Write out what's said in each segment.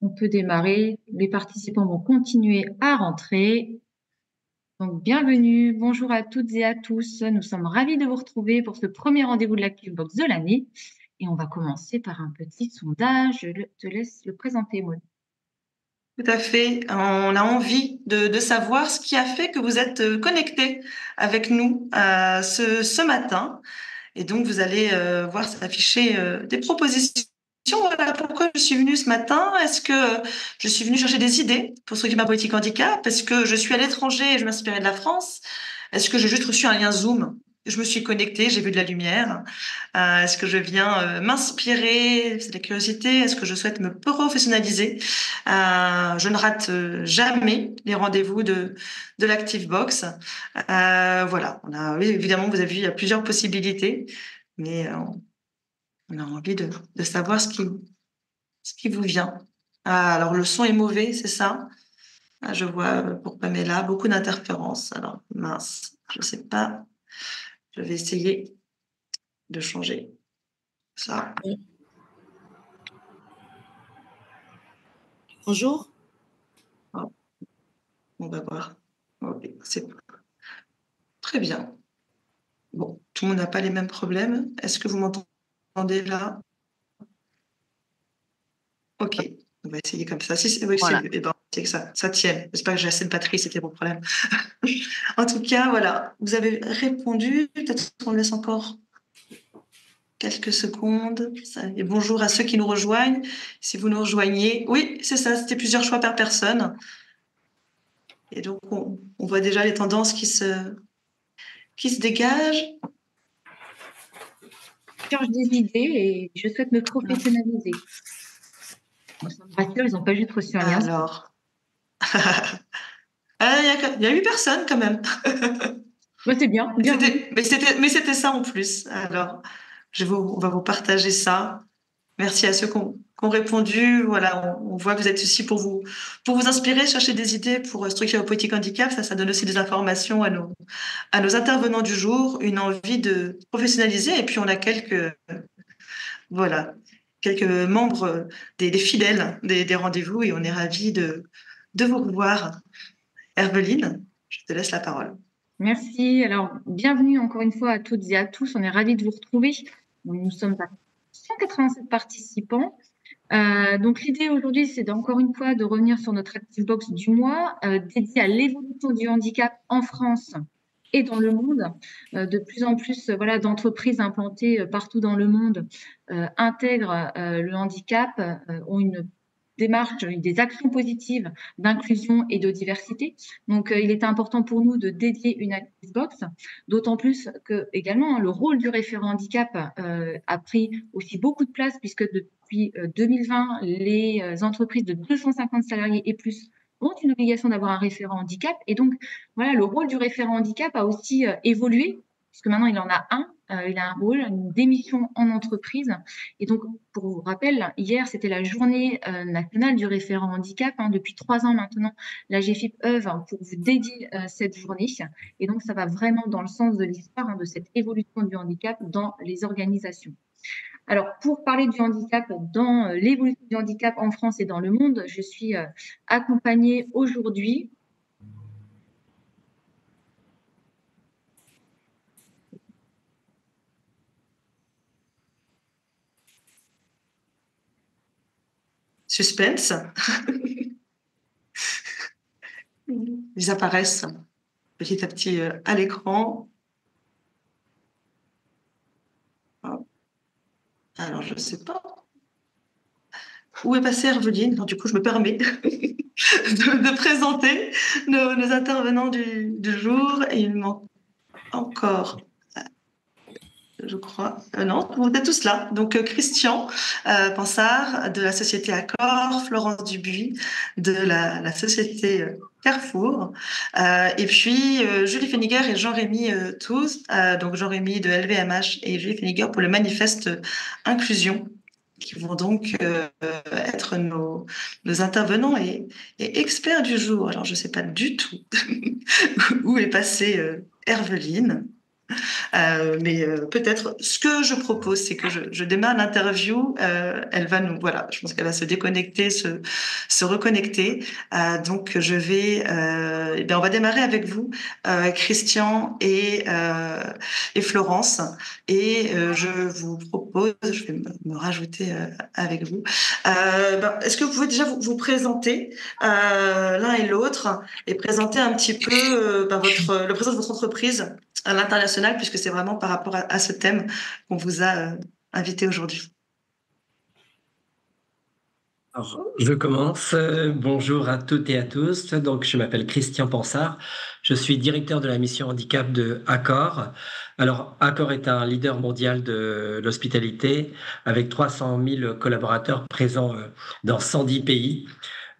On peut démarrer. Les participants vont continuer à rentrer. Donc, bienvenue. Bonjour à toutes et à tous. Nous sommes ravis de vous retrouver pour ce premier rendez-vous de l'ActiveBox de l'année. Et on va commencer par un petit sondage. Je te laisse le présenter, Maud. Tout à fait. On a envie de savoir ce qui a fait que vous êtes connectés avec nous ce matin. Et donc, vous allez voir s'afficher des propositions. Voilà pourquoi je suis venue ce matin. Est-ce que je suis venue chercher des idées pour structurer ma politique handicap? Est-ce que je suis à l'étranger et je m'inspirais de la France? Est-ce que j'ai juste reçu un lien Zoom? Je me suis connectée, j'ai vu de la lumière. Est-ce que je viens m'inspirer? C'est de la curiosité. Est-ce que je souhaite me professionnaliser? Je ne rate jamais les rendez-vous de l'ActiveBox. Voilà, oui, évidemment, vous avez vu, il y a plusieurs possibilités, mais on a envie de savoir ce qui vous vient. Alors, le son est mauvais, c'est ça? Je vois pour Pamela beaucoup d'interférences. Alors, mince, je ne sais pas. Je vais essayer de changer ça. Bonjour. Oh, on va voir. Ok, c'est très bien. Bon, tout le monde n'a pas les mêmes problèmes. Est-ce que vous m'entendez là? Ok, on va essayer comme ça. Si, oui, Voilà. eh ben, c'est que ça tienne. J'espère que j'ai assez de batterie, c'était mon problème. En tout cas, voilà, vous avez répondu. Peut-être qu'on laisse encore quelques secondes. Et bonjour à ceux qui nous rejoignent. Si vous nous rejoignez, oui, c'est ça, c'était plusieurs choix par personne. Et donc, on voit déjà les tendances qui se dégagent. Je cherche des idées et je souhaite me professionnaliser. Ça me rassure, ils n'ont pas juste reçu un lien. Alors, il y a 8 personnes quand même. Ouais, c'est bien. Mais c'était ça en plus. Alors, on va vous partager ça. Merci à ceux qui ont répondu. Voilà, on voit que vous êtes ici pour vous inspirer, chercher des idées pour structurer vos politiques handicap. Ça donne aussi des informations à nos intervenants du jour, une envie de professionnaliser. Et puis, on a quelques membres des fidèles des rendez-vous et on est ravis de vous revoir. Herveline, je te laisse la parole. Merci. Alors, bienvenue encore une fois à toutes et à tous. On est ravis de vous retrouver. Nous sommes à 187 participants. Donc, l'idée aujourd'hui, c'est encore une fois de revenir sur notre ActiveBox du mois dédié à l'évolution du handicap en France et dans le monde. De plus en plus d'entreprises implantées partout dans le monde intègrent le handicap, ont une démarche, des actions positives d'inclusion et de diversité. Donc, il est important pour nous de dédier une ActiveBox, d'autant plus que également le rôle du référent handicap a pris aussi beaucoup de place puisque depuis 2020, les entreprises de 250 salariés et plus ont une obligation d'avoir un référent handicap. Et donc, voilà, le rôle du référent handicap a aussi évolué puisque maintenant il en a un. Il a un rôle, une démission en entreprise. Et donc, pour vous rappel, hier, c'était la journée nationale du référent handicap. Depuis 3 ans maintenant, la GFIP œuvre pour vous dédier cette journée. Et donc, ça va vraiment dans le sens de l'histoire, de cette évolution du handicap dans les organisations. Alors, pour parler du handicap, dans l'évolution du handicap en France et dans le monde, je suis accompagnée aujourd'hui Suspense. Ils apparaissent petit à petit à l'écran. Alors, je ne sais pas. Où est passée Herveline? Du coup, je me permets de présenter nos intervenants du jour. Et il manque encore, je crois. Non, vous êtes tous là. Donc, Christian Pansard de la société Accor, Florence Dubuis de la société Carrefour, et puis Julie Feniger et Jean-Rémy Touze, donc Jean-Rémy de LVMH et Julie Feniger pour le manifeste inclusion, qui vont donc être nos intervenants et experts du jour. Alors, je ne sais pas du tout où est passée Herveline. Mais peut-être, ce que je propose, c'est que je démarre l'interview. Elle va voilà, je pense qu'elle va se déconnecter, se reconnecter. Donc, on va démarrer avec vous, Christian et Florence. Et je vous propose, je vais me rajouter avec vous. Est-ce que vous pouvez déjà vous présenter l'un et l'autre et présenter un petit peu le présent de votre entreprise à l'international, puisque c'est vraiment par rapport à ce thème qu'on vous a invité aujourd'hui. Alors, je commence. Bonjour à toutes et à tous. Donc, je m'appelle Christian Pansard. Je suis directeur de la mission handicap de Accor. Alors, Accor est un leader mondial de l'hospitalité avec 300 000 collaborateurs présents dans 110 pays.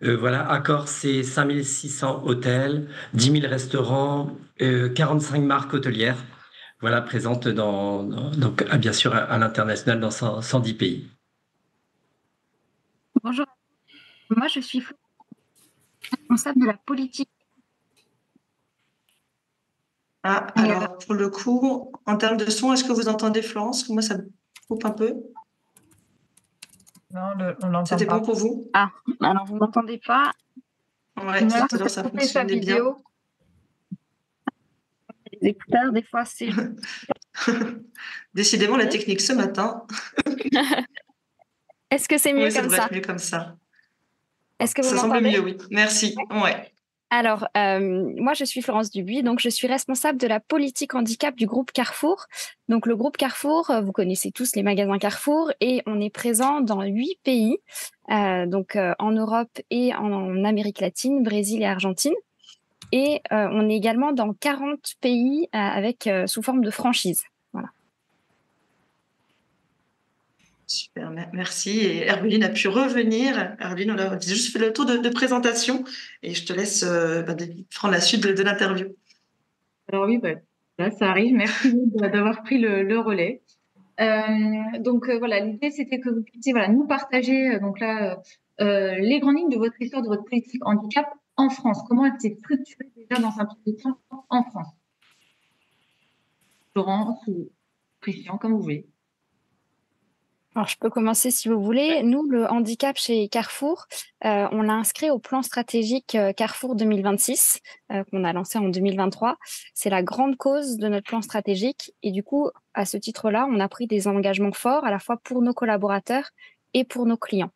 Voilà, Accor, c'est 5600 hôtels, 10 000 restaurants, 45 marques hôtelières. Voilà, présentes donc, bien sûr à l'international dans 110 pays. Bonjour, moi je suis responsable de la politique. Alors pour le coup, en termes de son, est-ce que vous entendez Florence? Moi, ça me coupe un peu. Non, on l'entend pas. C'était bon pour vous? Ah, alors vous m'entendez pas? Ouais, tout à l'heure, ça fonctionnait bien. Les écouteurs, des fois, c'est... Décidément, la technique ce matin. Est-ce que c'est mieux comme ça? Mieux comme ça. Est-ce que vous ça m'entendez? semble mieux, oui. Merci. Ouais. Alors, moi, je suis Florence Dubuis, donc je suis responsable de la politique handicap du groupe Carrefour. Donc, le groupe Carrefour, vous connaissez tous les magasins Carrefour, et on est présent dans 8 pays, en Europe et en Amérique latine, Brésil et Argentine. Et on est également dans 40 pays sous forme de franchise. Voilà. Super, merci. Et Herbeline a pu revenir. Herbeline, on a juste fait le tour de présentation et je te laisse prendre la suite de l'interview. Alors oui, là, ça arrive. Merci d'avoir pris le relais. Voilà, l'idée, c'était que vous puissiez nous partager les grandes lignes de votre histoire, de votre politique handicap en France. Comment elle s'est structurée déjà dans un premier temps en France? Florence ou Christian, comme vous voulez. Alors, je peux commencer si vous voulez. Nous, le handicap chez Carrefour, on l'a inscrit au plan stratégique Carrefour 2026, qu'on a lancé en 2023. C'est la grande cause de notre plan stratégique. Et du coup, à ce titre-là, on a pris des engagements forts à la fois pour nos collaborateurs et pour nos clients.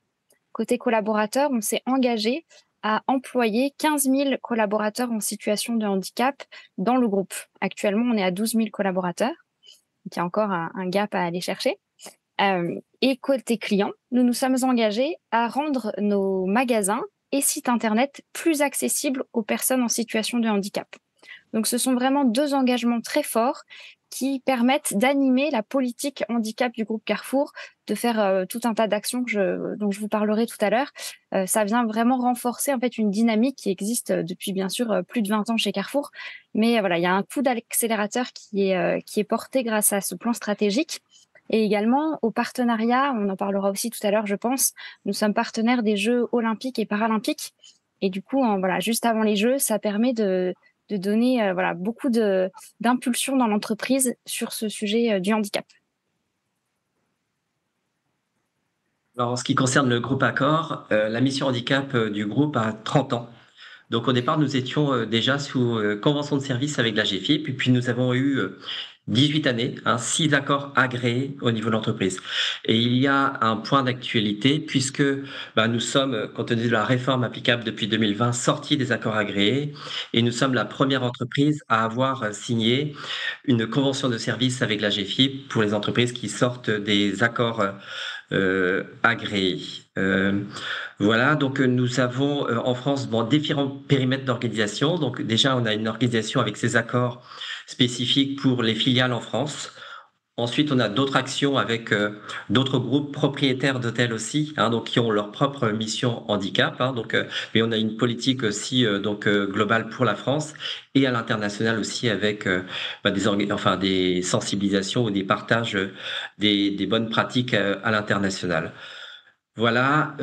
Côté collaborateurs, on s'est engagé à employer 15 000 collaborateurs en situation de handicap dans le groupe. Actuellement, on est à 12 000 collaborateurs. Donc, il y a encore un gap à aller chercher. Et côté client, nous nous sommes engagés à rendre nos magasins et sites internet plus accessibles aux personnes en situation de handicap. Donc, ce sont vraiment 2 engagements très forts qui permettent d'animer la politique handicap du groupe Carrefour, de faire tout un tas d'actions dont je vous parlerai tout à l'heure. Ça vient vraiment renforcer en fait une dynamique qui existe depuis bien sûr plus de 20 ans chez Carrefour. Mais voilà, il y a un coup d'accélérateur qui est porté grâce à ce plan stratégique. Et également au partenariat, on en parlera aussi tout à l'heure, je pense. Nous sommes partenaires des Jeux olympiques et paralympiques. Et du coup, juste avant les Jeux, ça permet de donner beaucoup d'impulsion dans l'entreprise sur ce sujet du handicap. Alors, en ce qui concerne le groupe Accor, la mission handicap du groupe a 30 ans. Donc, au départ, nous étions déjà sous convention de service avec la GFIP, et puis nous avons eu 18 années, 6 accords agréés au niveau de l'entreprise. Et il y a un point d'actualité puisque nous sommes, compte tenu de la réforme applicable depuis 2020, sortis des accords agréés et nous sommes la première entreprise à avoir signé une convention de service avec la GFIP pour les entreprises qui sortent des accords agréés. Voilà, donc nous avons en France différents périmètres d'organisation. Donc déjà, on a une organisation avec ces accords spécifiques pour les filiales en France. Ensuite, on a d'autres actions avec d'autres groupes propriétaires d'hôtels aussi, donc qui ont leur propre mission handicap. Mais on a une politique aussi globale pour la France et à l'international aussi avec des sensibilisations ou des partages des bonnes pratiques à l'international. Voilà,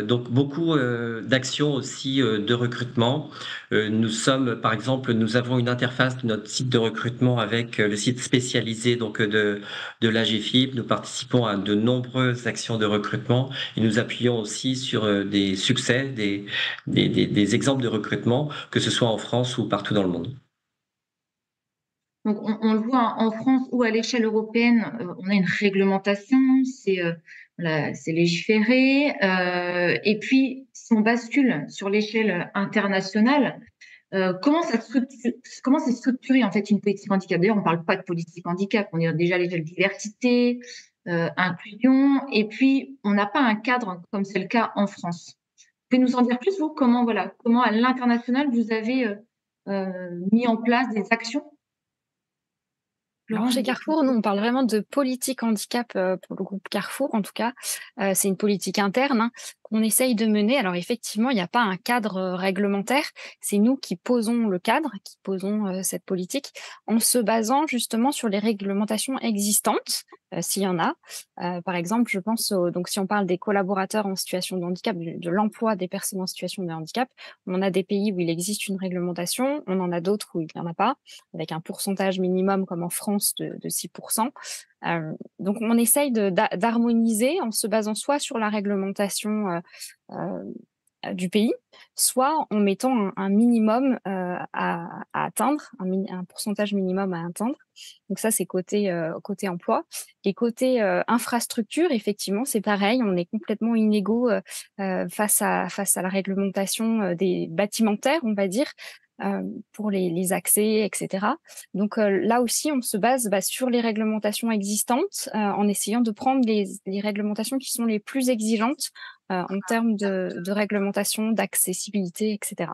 donc beaucoup, d'actions aussi, de recrutement. Par exemple, nous avons une interface de notre site de recrutement avec, le site spécialisé donc, de l'AGFIP. Nous participons à de nombreuses actions de recrutement et nous appuyons aussi sur, des succès, des exemples de recrutement, que ce soit en France ou partout dans le monde. Donc on le voit en France ou à l'échelle européenne, on a une réglementation, voilà, c'est légiféré, et puis si on bascule sur l'échelle internationale, comment c'est structuré en fait une politique handicap? D'ailleurs, on ne parle pas de politique handicap, on est déjà à l'échelle diversité, inclusion, et puis on n'a pas un cadre comme c'est le cas en France. Vous pouvez nous en dire plus, vous, comment à l'international vous avez mis en place des actions? Alors chez Carrefour, nous, on parle vraiment de politique handicap pour le groupe Carrefour, en tout cas. C'est une politique interne, hein, qu'on essaye de mener. Alors effectivement, il n'y a pas un cadre réglementaire. C'est nous qui posons le cadre, qui posons cette politique en se basant justement sur les réglementations existantes, s'il y en a. Par exemple, je pense, donc si on parle des collaborateurs en situation de handicap, de l'emploi des personnes en situation de handicap, on a des pays où il existe une réglementation, on en a d'autres où il n'y en a pas, avec un pourcentage minimum comme en France de 6%. Donc on essaye d'harmoniser en se basant soit sur la réglementation du pays, soit en mettant un minimum à atteindre, un pourcentage minimum à atteindre. Donc ça, c'est côté emploi. Et côté infrastructure, effectivement, c'est pareil, on est complètement inégaux face à la réglementation des bâtimentaires, on va dire, pour les accès, etc. Donc là aussi, on se base sur les réglementations existantes en essayant de prendre les réglementations qui sont les plus exigeantes en termes de réglementation, d'accessibilité, etc.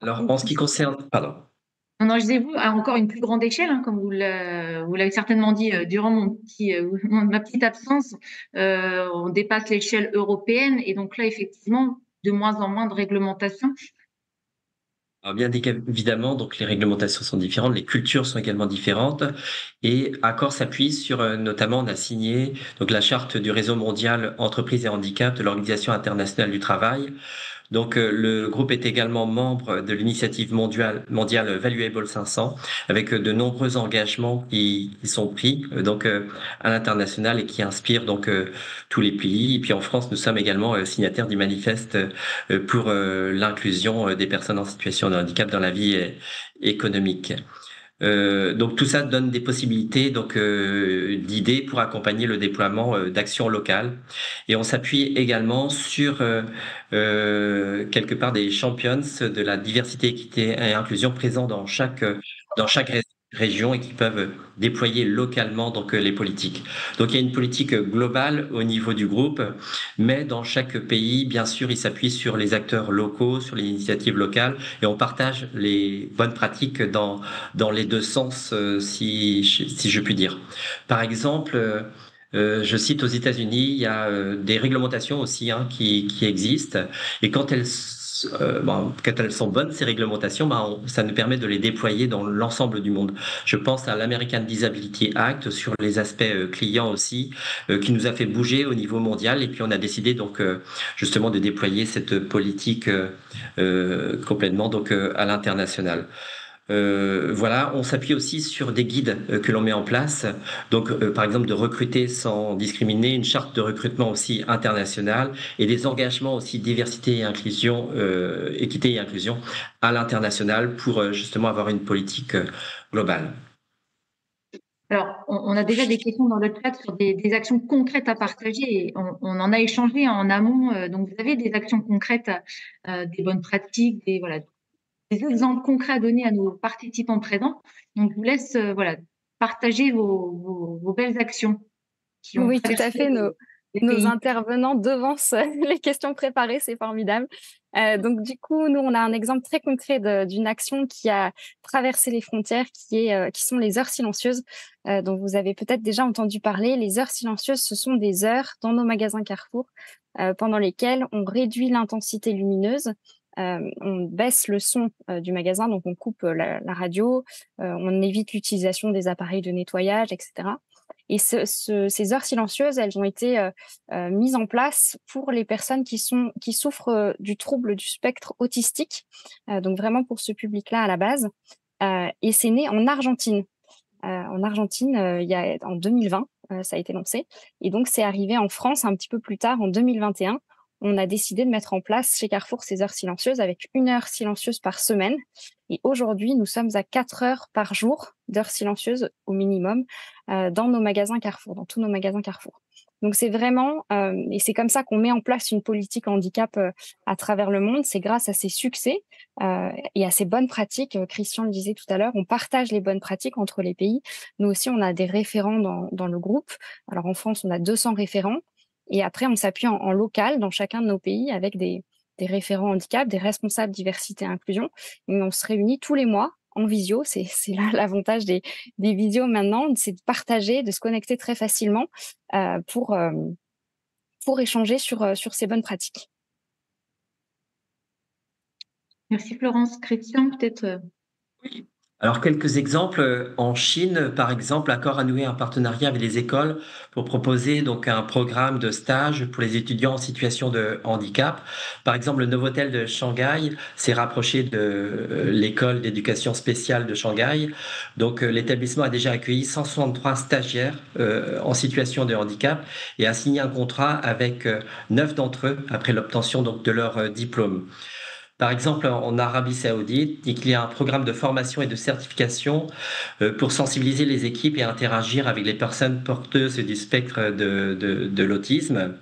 Alors en ce qui concerne pardon. Non, je disais, vous, à encore une plus grande échelle, hein, comme vous l'avez certainement dit durant ma petite absence, on dépasse l'échelle européenne et donc là, effectivement, de moins en moins de réglementation. Alors bien évidemment, donc les réglementations sont différentes, les cultures sont également différentes et Accor s'appuie sur notamment on a signé donc la charte du réseau mondial entreprises et handicap de l'Organisation internationale du travail. Donc le groupe est également membre de l'initiative mondiale Valuable 500 avec de nombreux engagements qui sont pris à l'international et qui inspirent tous les pays. Et puis en France, nous sommes également signataires du manifeste pour l'inclusion des personnes en situation de handicap dans la vie économique. Donc tout ça donne des possibilités d'idées pour accompagner le déploiement d'actions locales et on s'appuie également sur quelque part des champions de la diversité, équité et inclusion présents dans chaque région et qui peuvent déployer localement les politiques. Donc il y a une politique globale au niveau du groupe, mais dans chaque pays, bien sûr, il s'appuie sur les acteurs locaux, sur les initiatives locales et on partage les bonnes pratiques dans les deux sens, si je puis dire. Par exemple, je cite aux États-Unis, il y a des réglementations aussi qui existent et quand elles sont bonnes, ces réglementations, ça nous permet de les déployer dans l'ensemble du monde. Je pense à l'American Disability Act sur les aspects clients aussi, qui nous a fait bouger au niveau mondial et puis on a décidé justement de déployer cette politique complètement à l'international. Voilà, on s'appuie aussi sur des guides que l'on met en place. Par exemple, de recruter sans discriminer, une charte de recrutement aussi internationale et des engagements aussi diversité et inclusion, équité et inclusion à l'international pour justement avoir une politique globale. Alors, on a déjà des questions dans le chat sur des actions concrètes à partager et on en a échangé en amont. Donc, vous avez des actions concrètes, des bonnes pratiques, des exemples concrets à donner à nos participants présents. Donc, je vous laisse partager vos belles actions. Oui, tout à fait. Nos intervenants devancent les questions préparées, c'est formidable. Donc du coup, nous, on a un exemple très concret d'une action qui a traversé les frontières, qui sont les heures silencieuses, dont vous avez peut-être déjà entendu parler. Les heures silencieuses, ce sont des heures dans nos magasins Carrefour pendant lesquelles on réduit l'intensité lumineuse. On baisse le son du magasin, donc on coupe la radio, on évite l'utilisation des appareils de nettoyage, etc. Et ces heures silencieuses, elles ont été mises en place pour les personnes qui souffrent du trouble du spectre autistique, donc vraiment pour ce public-là à la base. Et c'est né en Argentine. En 2020, ça a été lancé. Et donc, c'est arrivé en France un petit peu plus tard, en 2021. On a décidé de mettre en place chez Carrefour ces heures silencieuses avec 1 heure silencieuse par semaine. Et aujourd'hui, nous sommes à 4 heures par jour d'heures silencieuses au minimum dans nos magasins Carrefour, dans tous nos magasins Carrefour. Donc, c'est vraiment, et c'est comme ça qu'on met en place une politique handicap à travers le monde. C'est grâce à ces succès et à ces bonnes pratiques. Christian le disait tout à l'heure, on partage les bonnes pratiques entre les pays. Nous aussi, on a des référents dans le groupe. Alors, en France, on a 200 référents. Et après, on s'appuie en local dans chacun de nos pays avec des référents handicap, des responsables diversité et inclusion. Et on se réunit tous les mois en visio. C'est là l'avantage des visios maintenant, c'est de partager, de se connecter très facilement pour échanger sur ces bonnes pratiques. Merci Florence. Christian, peut-être. Oui. Alors, quelques exemples. En Chine, par exemple, Accor a noué un partenariat avec les écoles pour proposer donc un programme de stage pour les étudiants en situation de handicap. Par exemple, le Novotel de Shanghai s'est rapproché de l'école d'éducation spéciale de Shanghai. Donc, l'établissement a déjà accueilli 163 stagiaires en situation de handicap et a signé un contrat avec 9 d'entre eux après l'obtention donc de leur diplôme. Par exemple, en Arabie Saoudite, il y a un programme de formation et de certification pour sensibiliser les équipes et interagir avec les personnes porteuses du spectre de l'autisme.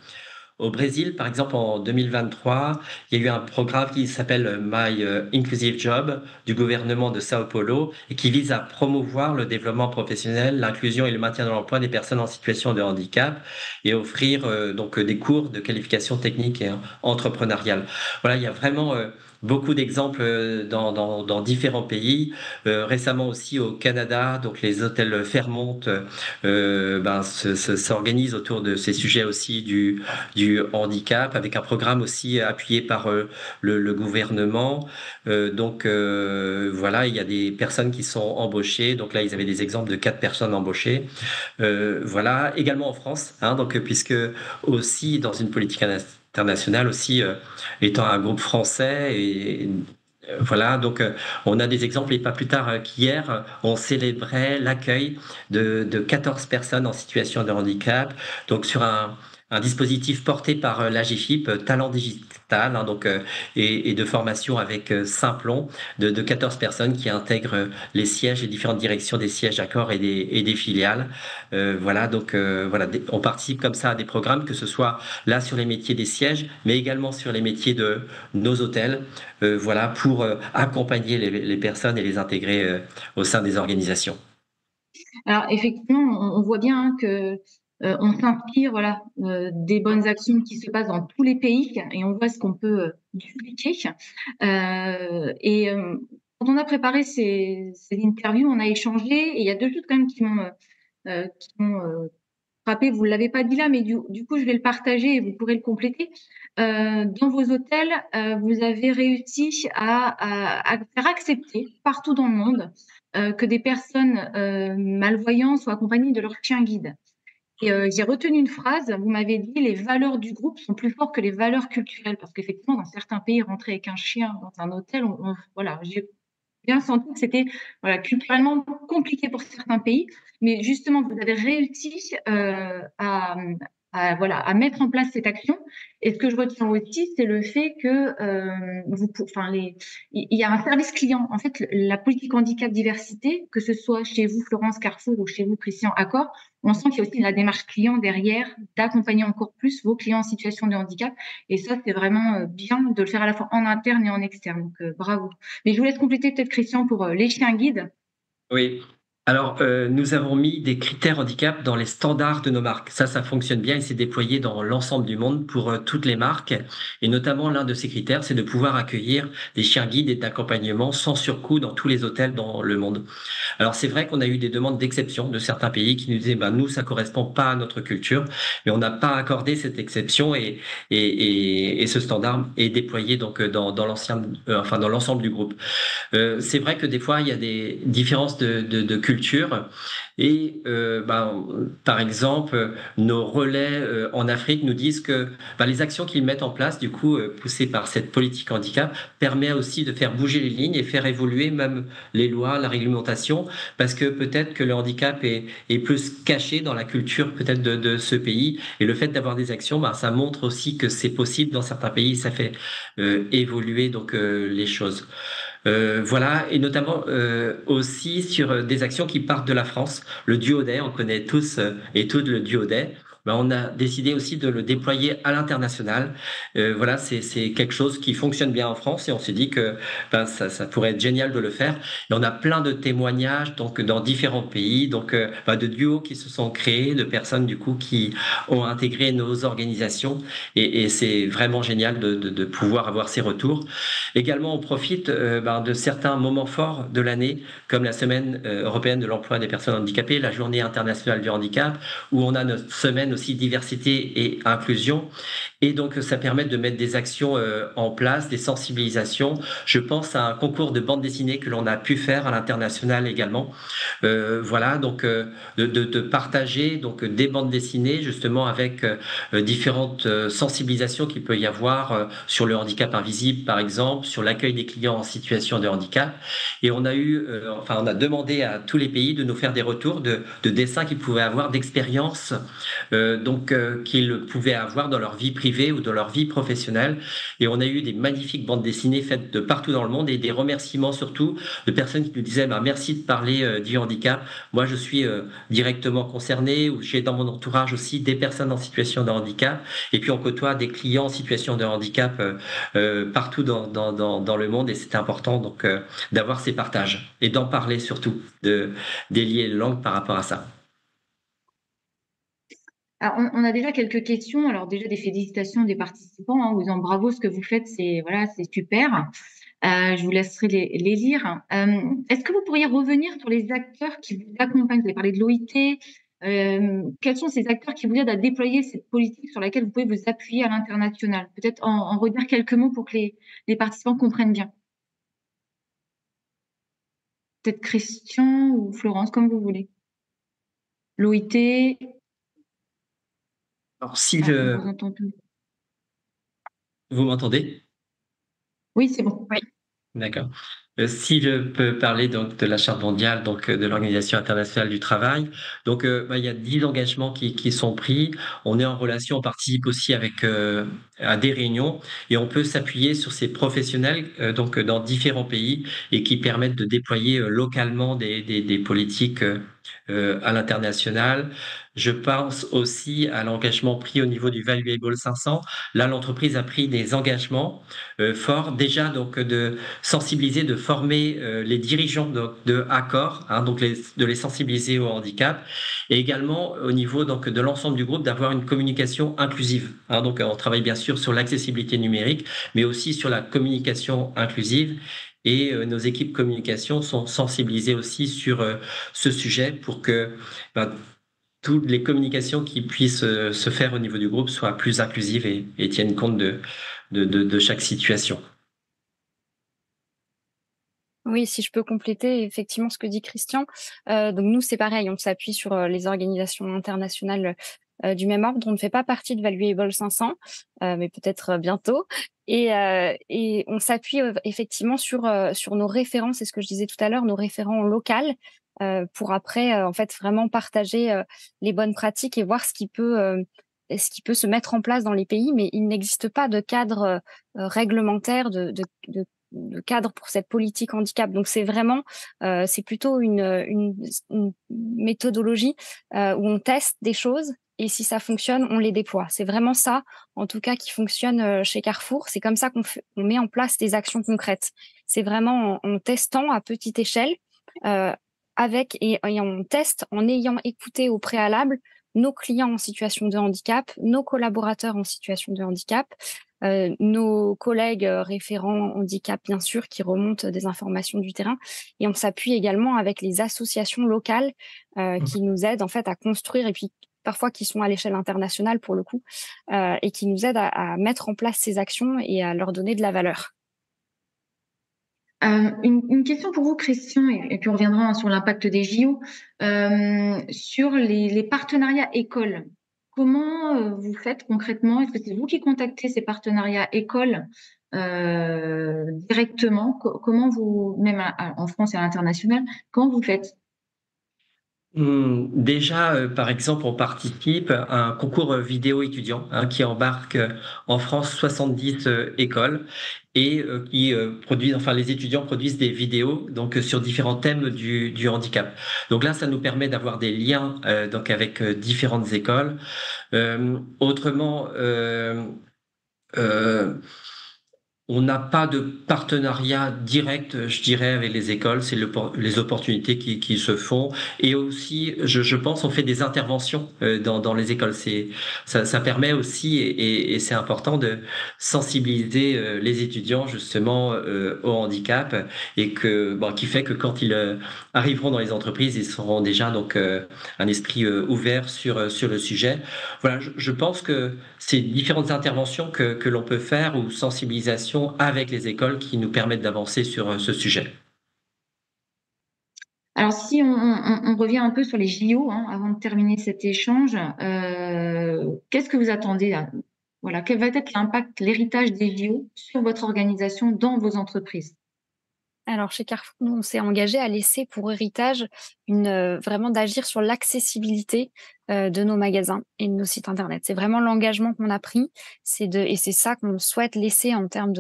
Au Brésil, par exemple, en 2023, il y a eu un programme qui s'appelle My Inclusive Job du gouvernement de Sao Paulo et qui vise à promouvoir le développement professionnel, l'inclusion et le maintien dans l'emploi des personnes en situation de handicap et offrir donc des cours de qualification technique et entrepreneuriale. Voilà, il y a vraiment beaucoup d'exemples dans différents pays. Récemment aussi au Canada, donc les hôtels Fairmont s'organisent autour de ces sujets aussi du handicap, avec un programme aussi appuyé par le gouvernement. Voilà, il y a des personnes qui sont embauchées. Donc là, ils avaient des exemples de 4 personnes embauchées. Voilà, également en France, donc puisque aussi dans une politique internationale aussi, étant un groupe français et voilà, donc on a des exemples et pas plus tard qu'hier, on célébrait l'accueil de 14 personnes en situation de handicap, donc sur un dispositif porté par l'AGFIP, Talent Digital, et de formation avec Simplon, de 14 personnes qui intègrent les sièges et différentes directions des sièges Accor et des filiales. Voilà, on participe comme ça à des programmes, que ce soit là sur les métiers des sièges, mais également sur les métiers de nos hôtels, voilà, pour accompagner les personnes et les intégrer au sein des organisations. Alors effectivement, on voit bien que on s'inspire des bonnes actions qui se passent dans tous les pays et on voit ce qu'on peut dupliquer. Quand on a préparé ces interviews, on a échangé et il y a 2 choses quand même qui m'ont frappé. Vous ne l'avez pas dit là, mais du coup, je vais le partager et vous pourrez le compléter. Dans vos hôtels, vous avez réussi à faire accepter partout dans le monde que des personnes malvoyantes soient accompagnées de leur chien guide. Et j'ai retenu une phrase, vous m'avez dit les valeurs du groupe sont plus fortes que les valeurs culturelles, parce qu'effectivement, dans certains pays, rentrer avec un chien dans un hôtel, j'ai bien senti que c'était culturellement compliqué pour certains pays, mais justement, vous avez réussi à mettre en place cette action. Et ce que je retiens aussi, c'est le fait que il y a un service client. En fait, la politique handicap diversité, que ce soit chez vous, Florence Carrefour, ou chez vous, Christian Accor, on sent qu'il y a aussi la démarche client derrière, d'accompagner encore plus vos clients en situation de handicap. Et ça, c'est vraiment bien de le faire à la fois en interne et en externe. Donc, bravo. Mais je vous laisse compléter peut-être, Christian, pour les chiens guides. Oui. Alors, nous avons mis des critères handicap dans les standards de nos marques. Ça fonctionne bien et c'est déployé dans l'ensemble du monde pour toutes les marques. Et notamment, l'un de ces critères, c'est de pouvoir accueillir des chiens guides et d'accompagnement sans surcoût dans tous les hôtels dans le monde. Alors, c'est vrai qu'on a eu des demandes d'exception de certains pays qui nous disaient, nous, ça correspond pas à notre culture, mais on n'a pas accordé cette exception et ce standard est déployé donc dans l'ensemble du groupe. C'est vrai que des fois, il y a des différences de culture culture. Et par exemple, nos relais en Afrique nous disent que les actions qu'ils mettent en place, du coup, poussées par cette politique handicap, permet aussi de faire bouger les lignes et faire évoluer même les lois, la réglementation, parce que peut-être que le handicap est plus caché dans la culture peut-être de ce pays. Et le fait d'avoir des actions, ça montre aussi que c'est possible dans certains pays, ça fait évoluer donc les choses. Voilà, et notamment aussi sur des actions qui partent de la France. Le Duodet, on connaît tous et toutes le Duodet. On a décidé aussi de le déployer à l'international. Voilà, c'est quelque chose qui fonctionne bien en France et on s'est dit que ça pourrait être génial de le faire. Et on a plein de témoignages donc dans différents pays, donc de duos qui se sont créés, de personnes du coup qui ont intégré nos organisations et c'est vraiment génial de pouvoir avoir ces retours. Également, on profite de certains moments forts de l'année, comme la Semaine européenne de l'emploi des personnes handicapées, la Journée internationale du handicap, où on a notre semaine aussi diversité et inclusion. Et donc, ça permet de mettre des actions en place, des sensibilisations. Je pense à un concours de bande dessinée que l'on a pu faire à l'international également. Voilà, donc de partager donc des bandes dessinées justement avec différentes sensibilisations qu'il peut y avoir sur le handicap invisible, par exemple, sur l'accueil des clients en situation de handicap. Et on a on a demandé à tous les pays de nous faire des retours de dessins qu'ils pouvaient avoir, d'expériences qu'ils pouvaient avoir dans leur vie privée ou dans leur vie professionnelle. Et on a eu des magnifiques bandes dessinées faites de partout dans le monde et des remerciements surtout de personnes qui nous disaient merci de parler du handicap. Moi, je suis directement concerné ou j'ai dans mon entourage aussi des personnes en situation de handicap. Et puis, on côtoie des clients en situation de handicap partout dans le monde et c'est important donc d'avoir ces partages et d'en parler surtout, de délier les langues par rapport à ça. Alors, on a déjà quelques questions. Alors déjà des félicitations des participants, hein, en vous disant bravo, ce que vous faites, c'est super. Je vous laisserai les lire. Est-ce que vous pourriez revenir sur les acteurs qui vous accompagnent? Vous avez parlé de l'OIT. Quels sont ces acteurs qui vous aident à déployer cette politique sur laquelle vous pouvez vous appuyer à l'international? Peut-être en redire quelques mots pour que les participants comprennent bien. Peut-être Christian ou Florence, comme vous voulez. L'OIT. Alors, vous m'entendez? Oui, c'est bon. Oui. D'accord. Si je peux parler donc de la Charte mondiale, donc de l'Organisation internationale du travail, donc il y a 10 engagements qui sont pris. On est en relation, on participe aussi avec à des réunions et on peut s'appuyer sur ces professionnels donc dans différents pays et qui permettent de déployer localement des politiques à l'international. Je pense aussi à l'engagement pris au niveau du Valuable 500. Là, l'entreprise a pris des engagements forts déjà donc de sensibiliser, de former les dirigeants de Accor, donc de les sensibiliser au handicap, et également au niveau donc de l'ensemble du groupe d'avoir une communication inclusive. Donc on travaille bien sûr sur l'accessibilité numérique, mais aussi sur la communication inclusive. Et nos équipes communication sont sensibilisées aussi sur ce sujet pour que toutes les communications qui puissent se faire au niveau du groupe soient plus inclusives et tiennent compte de chaque situation. Oui, si je peux compléter effectivement ce que dit Christian. Donc nous, c'est pareil, on s'appuie sur les organisations internationales du même ordre. On ne fait pas partie de Valuable 500, mais peut-être bientôt. Et on s'appuie effectivement sur nos référents, c'est ce que je disais tout à l'heure, nos référents locaux, pour après en fait vraiment partager les bonnes pratiques et voir ce qui peut se mettre en place dans les pays. Mais il n'existe pas de cadre réglementaire, de cadre pour cette politique handicap. Donc c'est vraiment, c'est plutôt une méthodologie où on teste des choses et si ça fonctionne, on les déploie. C'est vraiment ça, en tout cas, qui fonctionne chez Carrefour. C'est comme ça qu'on met en place des actions concrètes. C'est vraiment en testant à petite échelle, et on teste en ayant écouté au préalable nos clients en situation de handicap, nos collaborateurs en situation de handicap, nos collègues référents handicap, bien sûr, qui remontent des informations du terrain. Et on s'appuie également avec les associations locales qui nous aident en fait à construire, et puis parfois qui sont à l'échelle internationale pour le coup, et qui nous aident à mettre en place ces actions et à leur donner de la valeur. Une question pour vous, Christian, et puis on reviendra sur l'impact des JO, sur les partenariats écoles. Comment vous faites concrètement? Est-ce que c'est vous qui contactez ces partenariats écoles directement? Comment vous, même en France et à l'international, comment vous faites? Déjà, par exemple, on participe à un concours vidéo étudiant qui embarque en France 70 écoles et qui produisent, enfin les étudiants produisent des vidéos donc sur différents thèmes du handicap. Donc là, ça nous permet d'avoir des liens donc avec différentes écoles. Autrement, euh, on n'a pas de partenariat direct, je dirais, avec les écoles. C'est les opportunités qui se font. Et aussi, je pense, on fait des interventions dans les écoles. Ça permet aussi, et c'est important, de sensibiliser les étudiants justement au handicap et qui fait que quand ils arriveront dans les entreprises, ils seront déjà donc un esprit ouvert sur le sujet. Voilà, je pense que c'est différentes interventions que l'on peut faire ou sensibilisation avec les écoles qui nous permettent d'avancer sur ce sujet. Alors, si on revient un peu sur les JO, avant de terminer cet échange, qu'est-ce que vous attendez voilà, quel va être l'impact, l'héritage des JO sur votre organisation dans vos entreprises? Alors, chez Carrefour, nous, on s'est engagé à laisser pour héritage vraiment d'agir sur l'accessibilité de nos magasins et de nos sites internet. C'est vraiment l'engagement qu'on a pris, et c'est ça qu'on souhaite laisser en termes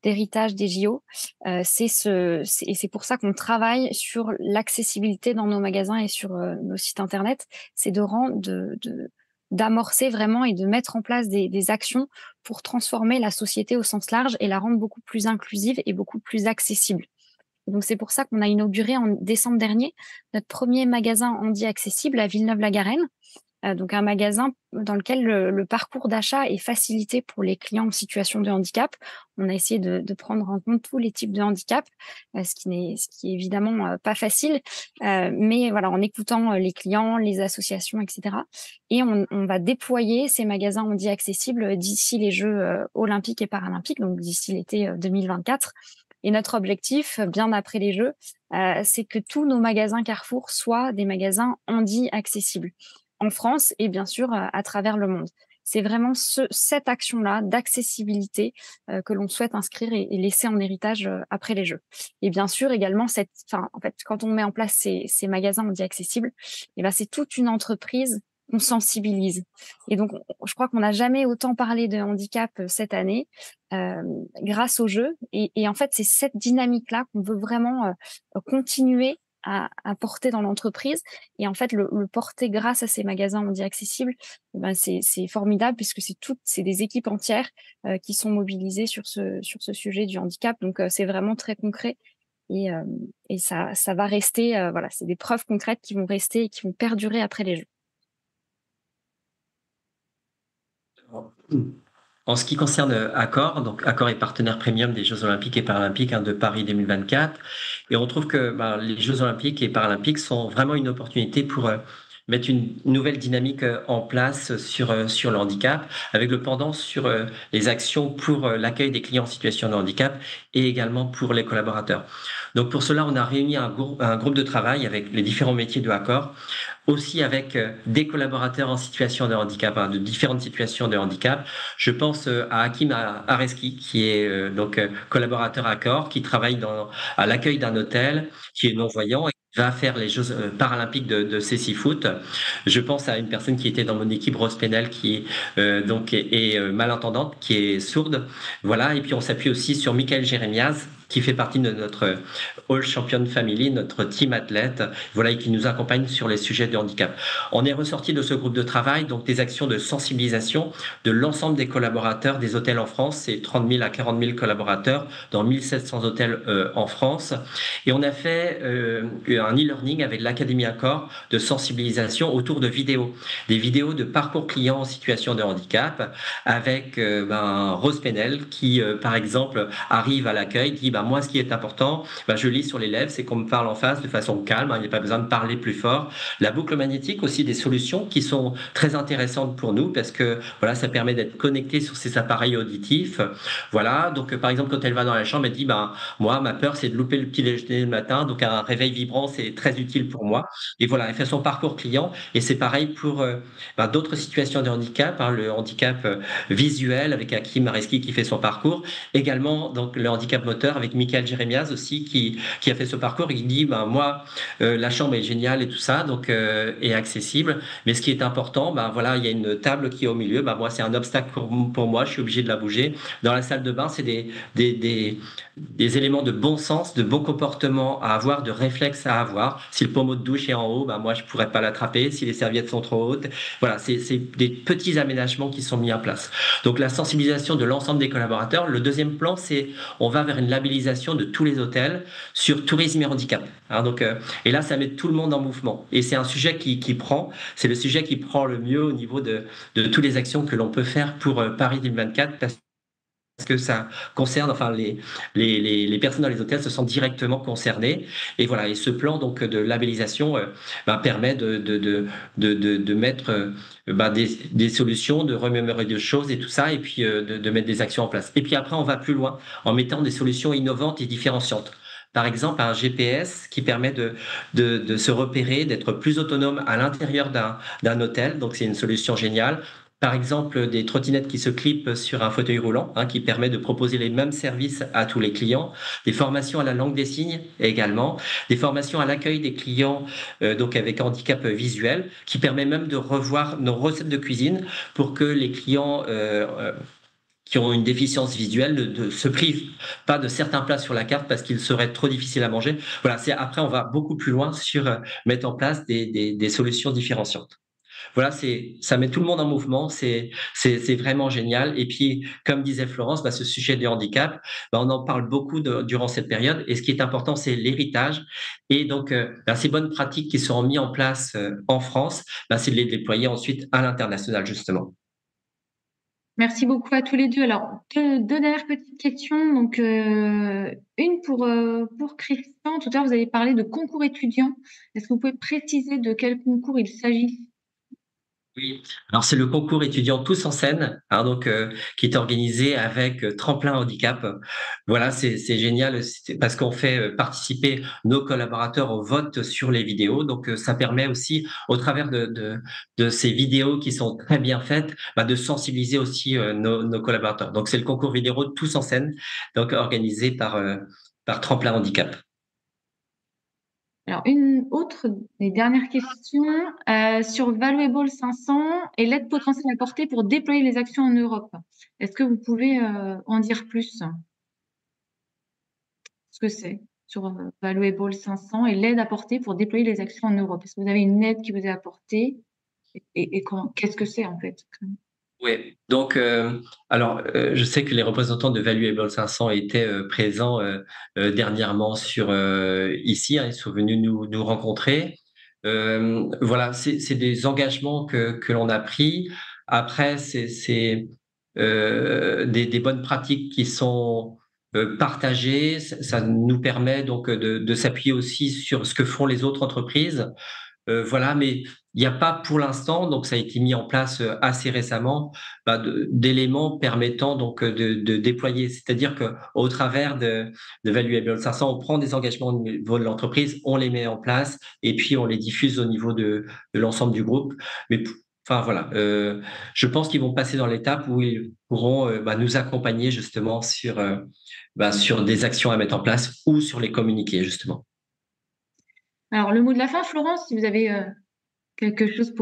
d'héritage des JO. Et c'est pour ça qu'on travaille sur l'accessibilité dans nos magasins et sur nos sites internet. C'est d'amorcer vraiment et de mettre en place des actions pour transformer la société au sens large et la rendre beaucoup plus inclusive et beaucoup plus accessible. Donc, c'est pour ça qu'on a inauguré en décembre dernier notre premier magasin handi accessible à Villeneuve-la-Garenne. Donc, un magasin dans lequel le parcours d'achat est facilité pour les clients en situation de handicap. On a essayé de prendre en compte tous les types de handicap, ce qui est évidemment pas facile, mais voilà, en écoutant les clients, les associations, etc. Et on va déployer ces magasins handi accessibles d'ici les Jeux olympiques et paralympiques, donc d'ici l'été 2024. Et notre objectif, bien après les Jeux, c'est que tous nos magasins Carrefour soient des magasins handi accessibles en France et bien sûr à travers le monde. C'est vraiment cette action-là d'accessibilité que l'on souhaite inscrire et laisser en héritage après les Jeux. Et bien sûr également, en fait, quand on met en place ces magasins handi accessibles, c'est toute une entreprise qu'on sensibilise. Et donc, je crois qu'on n'a jamais autant parlé de handicap cette année grâce aux Jeux. Et en fait, c'est cette dynamique-là qu'on veut vraiment continuer à porter dans l'entreprise. Et en fait, le porter grâce à ces magasins handi accessibles, c'est formidable puisque c'est des équipes entières qui sont mobilisées sur ce sujet du handicap. Donc, c'est vraiment très concret. Et ça va rester, voilà, c'est des preuves concrètes qui vont rester et qui vont perdurer après les Jeux. En ce qui concerne Accor, donc Accor est partenaire premium des Jeux Olympiques et Paralympiques de Paris 2024, et on trouve que les Jeux Olympiques et Paralympiques sont vraiment une opportunité pour mettre une nouvelle dynamique en place sur le handicap, avec le pendant sur les actions pour l'accueil des clients en situation de handicap et également pour les collaborateurs. Donc pour cela, on a réuni un groupe de travail avec les différents métiers de Accor, aussi avec des collaborateurs en situation de handicap, de différentes situations de handicap. Je pense à Hakim Areski, qui est collaborateur Accor, qui travaille à l'accueil d'un hôtel, qui est non-voyant et qui va faire les Jeux paralympiques de Cécifoot. Je pense à une personne qui était dans mon équipe, Rose Penel, qui est malentendante, qui est sourde. Voilà. Et puis on s'appuie aussi sur Michael Jérémiaz, qui fait partie de notre All Champion Family, notre team athlète, voilà, et qui nous accompagne sur les sujets de handicap. On est ressorti de ce groupe de travail, donc des actions de sensibilisation de l'ensemble des collaborateurs des hôtels en France. C'est 30 000 à 40 000 collaborateurs dans 1700 hôtels en France. Et on a fait un e-learning avec l'Académie Accor de sensibilisation autour de vidéos, des vidéos de parcours clients en situation de handicap avec Rose Penel qui, par exemple, arrive à l'accueil, dit moi, ce qui est important, je lis sur les lèvres, c'est qu'on me parle en face de façon calme, il n'y a pas besoin de parler plus fort. La boucle magnétique aussi, des solutions qui sont très intéressantes pour nous parce que voilà, ça permet d'être connecté sur ces appareils auditifs. Voilà, donc par exemple, quand elle va dans la chambre, elle dit, moi, ma peur, c'est de louper le petit déjeuner le matin, donc un réveil vibrant, c'est très utile pour moi. Et voilà, elle fait son parcours client et c'est pareil pour d'autres situations de handicap, le handicap visuel avec Hakim Mareski qui fait son parcours, également donc le handicap moteur avec Michael Jérémiaz aussi qui a fait ce parcours et qui dit moi la chambre est géniale et tout ça donc est accessible, mais ce qui est important, voilà, il y a une table qui est au milieu, moi c'est un obstacle pour moi, je suis obligé de la bouger. Dans la salle de bain, c'est des éléments de bon sens, de bon comportement à avoir, de réflexe à avoir. Si le pommeau de douche est en haut, moi je pourrais pas l'attraper. Si les serviettes sont trop hautes, voilà, c'est des petits aménagements qui sont mis en place. Donc la sensibilisation de l'ensemble des collaborateurs. Le deuxième plan, c'est on va vers une labellisation de tous les hôtels sur tourisme et handicap. Et là, ça met tout le monde en mouvement. Et c'est un sujet qui prend, c'est le sujet qui prend le mieux au niveau de toutes les actions que l'on peut faire pour Paris 2024 parce que ça concerne, les personnes dans les hôtels se sentent directement concernées. Et voilà, et ce plan donc de labellisation permet de mettre des solutions, de remémorer des choses et tout ça, et puis de mettre des actions en place. Et puis après, on va plus loin en mettant des solutions innovantes et différenciantes. Par exemple, un GPS qui permet de se repérer, d'être plus autonome à l'intérieur d'un hôtel. Donc, c'est une solution géniale. Par exemple, des trottinettes qui se clipent sur un fauteuil roulant, qui permet de proposer les mêmes services à tous les clients, des formations à la langue des signes également, des formations à l'accueil des clients donc avec handicap visuel, qui permet même de revoir nos recettes de cuisine pour que les clients qui ont une déficience visuelle ne se privent pas de certains plats sur la carte parce qu'ils seraient trop difficiles à manger. Voilà, après on va beaucoup plus loin sur mettre en place des solutions différenciantes. Voilà, ça met tout le monde en mouvement, c'est vraiment génial. Et puis, comme disait Florence, ce sujet du handicap, on en parle beaucoup durant cette période. Et ce qui est important, c'est l'héritage. Et donc, ces bonnes pratiques qui seront mises en place en France, c'est de les déployer ensuite à l'international, justement. Merci beaucoup à tous les deux. Alors, deux dernières petites questions. Donc, une pour Christian. Tout à l'heure, vous avez parlé de concours étudiants. Est-ce que vous pouvez préciser de quel concours il s'agit ? Oui, alors c'est le concours étudiant Tous en scène, qui est organisé avec Tremplin Handicap. Voilà, c'est génial parce qu'on fait participer nos collaborateurs au vote sur les vidéos. Donc ça permet aussi, au travers de ces vidéos qui sont très bien faites, de sensibiliser aussi nos collaborateurs. Donc c'est le concours vidéo Tous en scène, donc organisé par Tremplin Handicap. Alors, une autre des dernières questions sur Valuable 500 et l'aide potentielle apportée pour déployer les actions en Europe. Est-ce que vous pouvez en dire plus ? Ce que c'est sur Valuable 500 et l'aide apportée pour déployer les actions en Europe. Est-ce que vous avez une aide qui vous est apportée et qu'est-ce que c'est en fait ? Oui, donc je sais que les représentants de Valuable 500 étaient présents dernièrement ici, ils sont venus nous rencontrer. Voilà, c'est des engagements que l'on a pris. Après, c'est des bonnes pratiques qui sont partagées. Ça nous permet donc de s'appuyer aussi sur ce que font les autres entreprises. Voilà, mais il n'y a pas pour l'instant, donc ça a été mis en place assez récemment, d'éléments permettant donc de déployer. C'est-à-dire qu'au travers de Valuable 500, on prend des engagements au niveau de l'entreprise, on les met en place et puis on les diffuse au niveau de l'ensemble du groupe. Mais voilà, je pense qu'ils vont passer dans l'étape où ils pourront nous accompagner justement sur des actions à mettre en place ou sur les communiquer justement. Alors, le mot de la fin, Florence, si vous avez quelque chose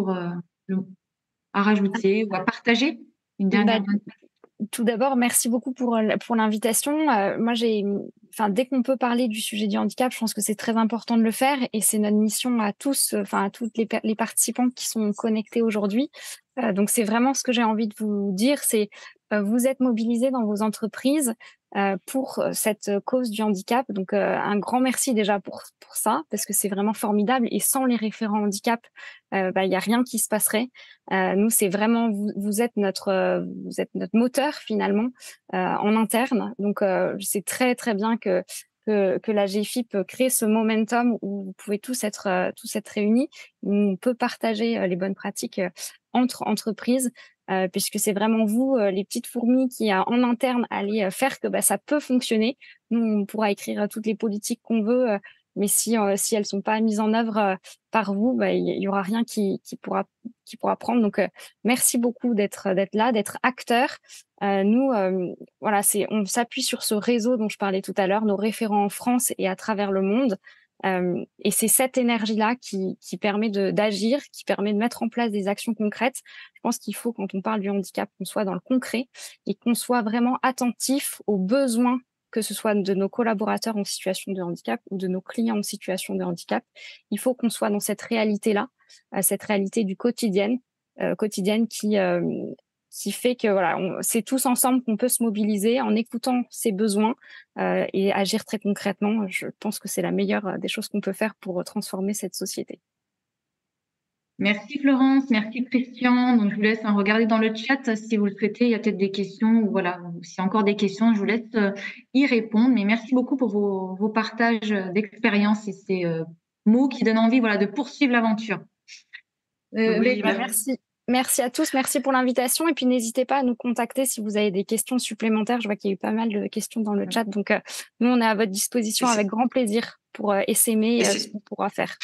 à rajouter ou à partager, une dernière. Tout d'abord, merci beaucoup pour l'invitation. Moi, dès qu'on peut parler du sujet du handicap, je pense que c'est très important de le faire et c'est notre mission à tous, à toutes les participants qui sont connectés aujourd'hui. Donc, c'est vraiment ce que j'ai envie de vous dire, c'est vous êtes mobilisés dans vos entreprises pour cette cause du handicap. Donc, un grand merci déjà pour ça, parce que c'est vraiment formidable. Et sans les référents handicap, il y a rien qui se passerait. Nous, c'est vraiment vous êtes notre moteur finalement en interne. Donc, je sais très très bien que la GFIP crée ce momentum où vous pouvez tous être réunis, où on peut partager les bonnes pratiques entre entreprises. Puisque c'est vraiment vous, les petites fourmis qui, en interne, allez faire que ça peut fonctionner. Nous, on pourra écrire toutes les politiques qu'on veut, mais si elles sont pas mises en œuvre par vous, il y aura rien qui pourra prendre. Donc, merci beaucoup d'être là, d'être acteur. Nous, voilà, on s'appuie sur ce réseau dont je parlais tout à l'heure, nos référents en France et à travers le monde. Et c'est cette énergie-là qui permet d'agir, qui permet de mettre en place des actions concrètes. Je pense qu'il faut, quand on parle du handicap, qu'on soit dans le concret et qu'on soit vraiment attentif aux besoins, que ce soit de nos collaborateurs en situation de handicap ou de nos clients en situation de handicap. Il faut qu'on soit dans cette réalité-là, cette réalité du quotidienne qui fait que voilà, c'est tous ensemble qu'on peut se mobiliser en écoutant ces besoins et agir très concrètement. Je pense que c'est la meilleure des choses qu'on peut faire pour transformer cette société. Merci Florence, merci Christian. Donc je vous laisse regarder dans le chat si vous le souhaitez. Il y a peut-être des questions ou voilà, s'il y a encore des questions, je vous laisse y répondre. Mais merci beaucoup pour vos partages d'expérience et ces mots qui donnent envie de poursuivre l'aventure. Merci. Merci à tous, merci pour l'invitation. Et puis, n'hésitez pas à nous contacter si vous avez des questions supplémentaires. Je vois qu'il y a eu pas mal de questions dans le chat. Donc, nous, on est à votre disposition avec grand plaisir pour essaimer ce qu'on pourra faire.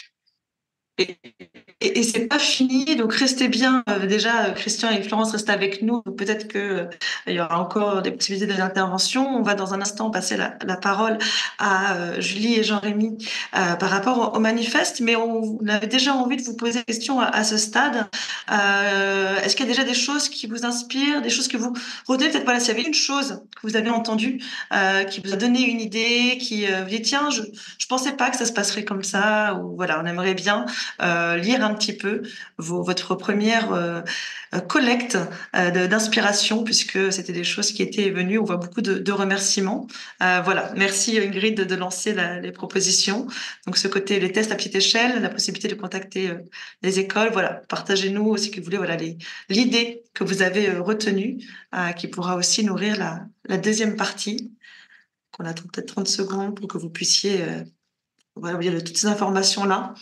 Et c'est pas fini, donc restez bien. Déjà, Christian et Florence restent avec nous. Peut-être que il y aura encore des possibilités d'intervention. On va dans un instant passer la parole à Julie et Jean-Rémy par rapport au manifeste, mais on avait déjà envie de vous poser des questions à ce stade. Est-ce qu'il y a déjà des choses qui vous inspirent, des choses que vous retenez? Peut-être voilà, s'il y avait une chose que vous avez entendue qui vous a donné une idée, qui vous dit tiens, je pensais pas que ça se passerait comme ça, ou voilà, on aimerait bien lire un petit peu votre première collecte d'inspiration, puisque c'était des choses qui étaient venues. On voit beaucoup de remerciements. Voilà, merci Ingrid de lancer les propositions. Donc ce côté, les tests à petite échelle, la possibilité de contacter les écoles. Voilà, partagez-nous aussi que vous voulez l'idée que vous avez retenue, qui pourra aussi nourrir la deuxième partie. On attend peut-être 30 secondes pour que vous puissiez il y a toutes ces informations-là.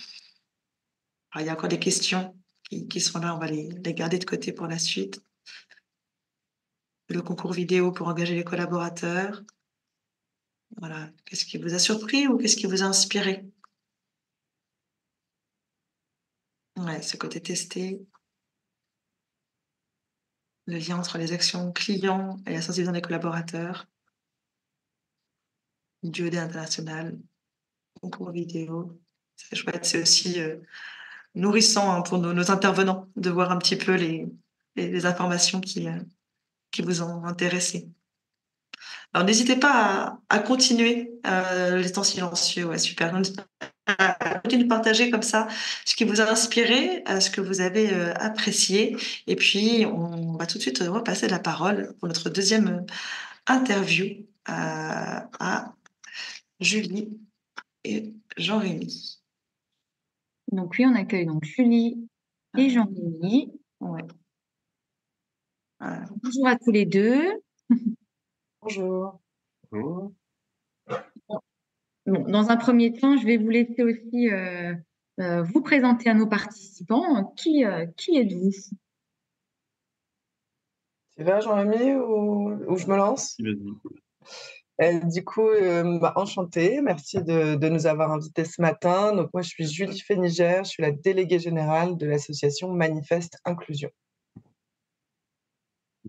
Alors, il y a encore des questions qui sont là, on va les garder de côté pour la suite. Le concours vidéo pour engager les collaborateurs. Voilà, qu'est-ce qui vous a surpris ou qu'est-ce qui vous a inspiré? Ouais, ce côté testé. Le lien entre les actions clients et la sensibilisation des collaborateurs. Du DoD international, concours vidéo. C'est chouette, c'est aussi nourrissant pour nos intervenants de voir un petit peu les informations qui vous ont intéressé. Alors, n'hésitez pas à continuer les temps silencieux. Ouais, super. Continuez de partager comme ça ce qui vous a inspiré, ce que vous avez apprécié. Et puis, on va tout de suite repasser la parole pour notre deuxième interview à Julie et Jean-Rémy. Donc oui, on accueille donc Julie et Jean-Rémy. Ouais. Bonjour à tous les deux. Bonjour. Bonjour. Bon, dans un premier temps, je vais vous laisser aussi vous présenter à nos participants. Qui êtes-vous? Tu vas, Jean-Rémy, ou je me lance? Du coup, enchantée. Merci de nous avoir invités ce matin. Donc, moi, je suis Julie Fénigère. Je suis la déléguée générale de l'association Manifeste Inclusion.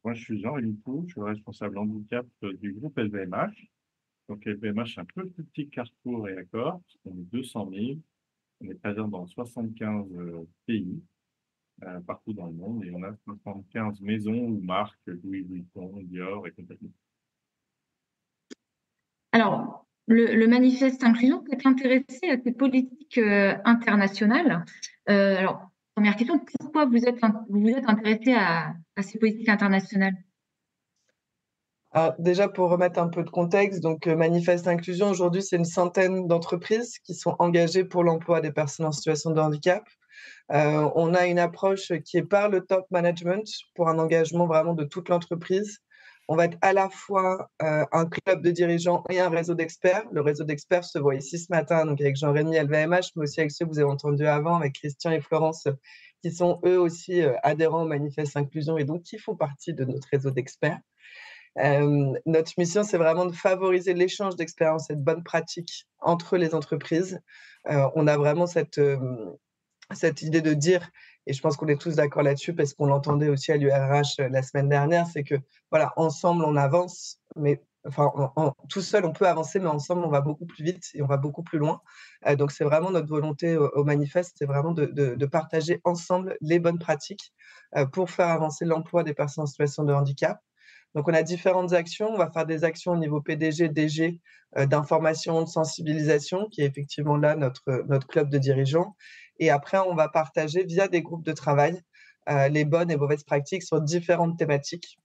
Moi, je suis Jean-Rémy Pou, je suis le responsable handicap du groupe LVMH. Donc, LVMH, c'est un peu plus petit que Carrefour et Accor. On est 200 000. On est présent dans 75 pays, partout dans le monde. Et on a 75 maisons ou marques, Louis Vuitton, Dior et compagnie. Alors, le manifeste inclusion, vous êtes intéressé à cette politique internationale. Alors, première question, pourquoi vous êtes intéressé à ces politiques internationales? Alors, déjà, pour remettre un peu de contexte, donc Manifeste Inclusion, aujourd'hui, c'est une centaine d'entreprises qui sont engagées pour l'emploi des personnes en situation de handicap. On a une approche qui est par le top management pour un engagement vraiment de toute l'entreprise. On va être à la fois un club de dirigeants et un réseau d'experts. Le réseau d'experts se voit ici ce matin, donc avec Jean-Rémy LVMH, mais aussi avec ceux que vous avez entendus avant, avec Christian et Florence, qui sont eux aussi adhérents au Manifeste Inclusion et donc qui font partie de notre réseau d'experts. Notre mission, c'est vraiment de favoriser l'échange d'expériences et de bonnes pratiques entre les entreprises. On a vraiment cette idée de dire, et je pense qu'on est tous d'accord là-dessus parce qu'on l'entendait aussi à l'URH la semaine dernière, c'est que voilà, ensemble on avance, mais enfin tout seul on peut avancer, mais ensemble on va beaucoup plus vite et on va beaucoup plus loin. Donc c'est vraiment notre volonté au manifeste, c'est vraiment de partager ensemble les bonnes pratiques pour faire avancer l'emploi des personnes en situation de handicap. Donc, on a différentes actions. On va faire des actions au niveau PDG, DG, d'information, de sensibilisation, qui est effectivement là notre club de dirigeants. Et après, on va partager via des groupes de travail les bonnes et mauvaises pratiques sur différentes thématiques.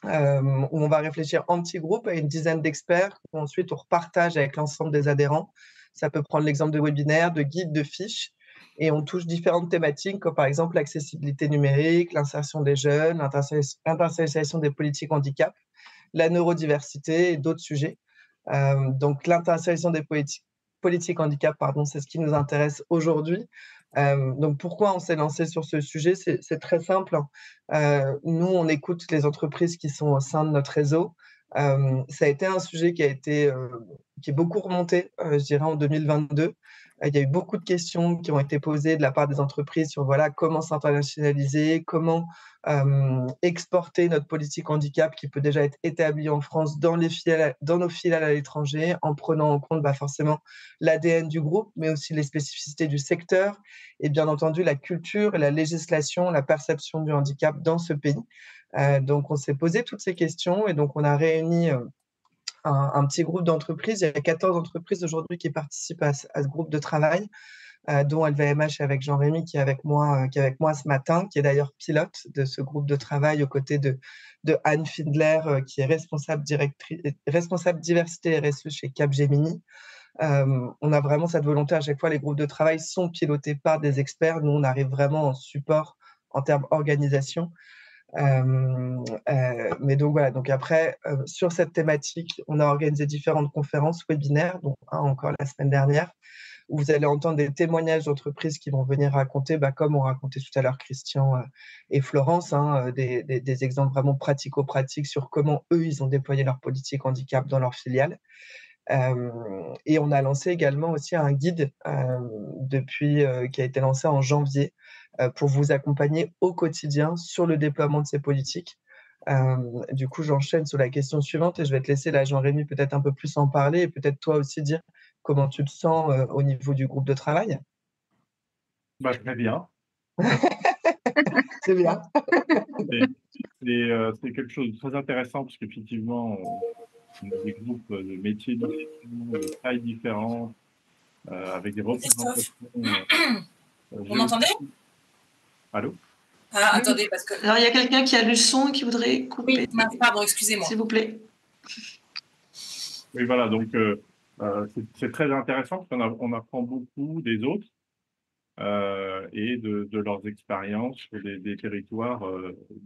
Où on va réfléchir en petits groupes à une dizaine d'experts. Ensuite, on repartage avec l'ensemble des adhérents. Ça peut prendre l'exemple de webinaires, de guides, de fiches. Et on touche différentes thématiques, comme par exemple l'accessibilité numérique, l'insertion des jeunes, l'internationalisation des politiques handicap, la neurodiversité et d'autres sujets. Donc, l'internationalisation des politiques handicap, pardon, c'est ce qui nous intéresse aujourd'hui. Donc, pourquoi on s'est lancé sur ce sujet? C'est très simple. Nous, on écoute les entreprises qui sont au sein de notre réseau. Ça a été un sujet qui est beaucoup remonté, je dirais, en 2022. Il y a eu beaucoup de questions qui ont été posées de la part des entreprises sur voilà, comment s'internationaliser, comment exporter notre politique handicap qui peut déjà être établie en France dans nos filiales à l'étranger, en prenant en compte forcément l'ADN du groupe, mais aussi les spécificités du secteur et bien entendu la culture et la législation, la perception du handicap dans ce pays. Donc, on s'est posé toutes ces questions et donc on a réuni un petit groupe d'entreprises. Il y a 14 entreprises aujourd'hui qui participent à ce groupe de travail, dont LVMH avec Jean-Rémy qui est avec moi ce matin, qui est d'ailleurs pilote de ce groupe de travail aux côtés de Anne Findler, qui est responsable diversité RSE chez Capgemini. On a vraiment cette volonté à chaque fois, les groupes de travail sont pilotés par des experts. Nous, on arrive vraiment en support en termes organisation. Mais donc voilà, donc après, sur cette thématique, on a organisé différentes conférences, webinaires, dont un encore la semaine dernière, où vous allez entendre des témoignages d'entreprises qui vont venir raconter, comme on racontait tout à l'heure Christian et Florence, des exemples vraiment pratico-pratiques sur comment eux, ils ont déployé leur politique handicap dans leur filiale. Et on a lancé également aussi un guide qui a été lancé en janvier pour vous accompagner au quotidien sur le déploiement de ces politiques. Du coup, j'enchaîne sur la question suivante et je vais te laisser là, Jean-Rémy, peut-être un peu plus en parler et peut-être toi aussi dire comment tu te sens au niveau du groupe de travail. Très bien. C'est bien. C'est quelque chose de très intéressant parce qu'effectivement, on a des groupes de métiers différents, de tailles différentes, avec des représentations. Vous m'entendez? Allô? Ah, attendez, parce que. Alors, il y a quelqu'un qui a le son et qui voudrait couper. Oui, pardon, excusez-moi. S'il vous plaît. Oui, voilà, donc c'est très intéressant parce qu'on apprend beaucoup des autres et de leurs expériences sur des territoires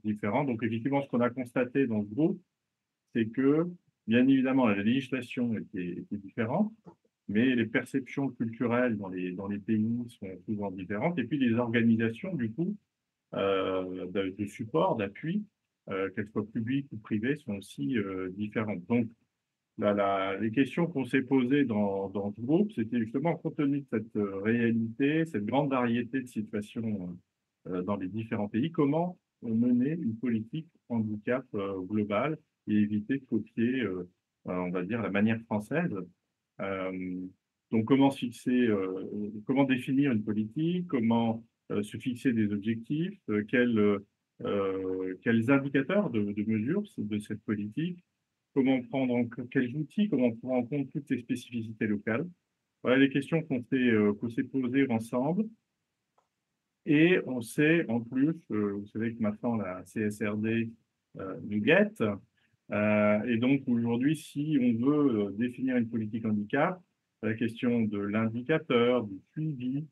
différents. Donc, effectivement, ce qu'on a constaté dans ce groupe, c'est que, bien évidemment, la législation était différente, mais les perceptions culturelles dans les pays sont souvent différentes. Et puis, les organisations, du coup, de support, d'appui, qu'elles soient publiques ou privées, sont aussi différentes. Donc, les questions qu'on s'est posées dans ce groupe, c'était justement, compte tenu de cette réalité, cette grande variété de situations dans les différents pays, comment mener une politique handicap globale et éviter de copier, on va dire, la manière française. Donc, comment définir une politique, comment se fixer des objectifs, quels indicateurs de mesure de cette politique, quels outils, comment prendre en compte toutes ces spécificités locales. Voilà les questions qu'on s'est posées ensemble. Et on sait en plus, vous savez que maintenant la CSRD nous guette, Et donc aujourd'hui, si on veut définir une politique handicap, la question de l'indicateur, du suivi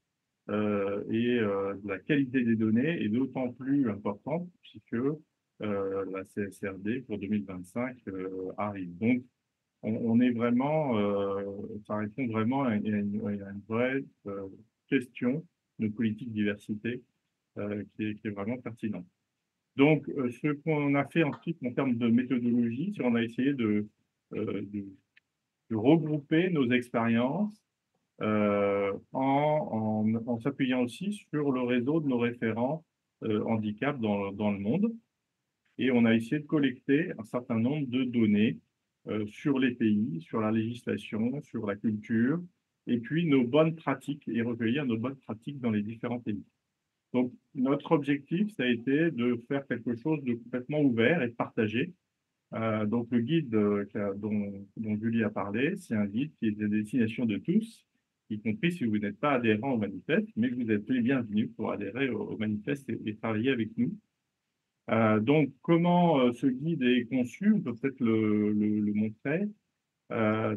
et de la qualité des données est d'autant plus importante puisque la CSRD pour 2025 arrive. Donc, on est vraiment, ça répond vraiment à une vraie question de politique diversité qui est vraiment pertinente. Donc, ce qu'on a fait ensuite en termes de méthodologie, c'est qu'on a essayé de regrouper nos expériences en s'appuyant aussi sur le réseau de nos référents handicap dans le monde. Et on a essayé de collecter un certain nombre de données sur les pays, sur la législation, sur la culture, et puis nos bonnes pratiques, et recueillir nos bonnes pratiques dans les différents pays. Donc, notre objectif, ça a été de faire quelque chose de complètement ouvert et de partager. Donc, le guide dont Julie a parlé, c'est un guide qui est à destination de tous, y compris si vous n'êtes pas adhérent au manifeste, mais vous êtes les bienvenus pour adhérer au manifeste et travailler avec nous. Donc, comment ce guide est conçu? On peut peut-être le montrer.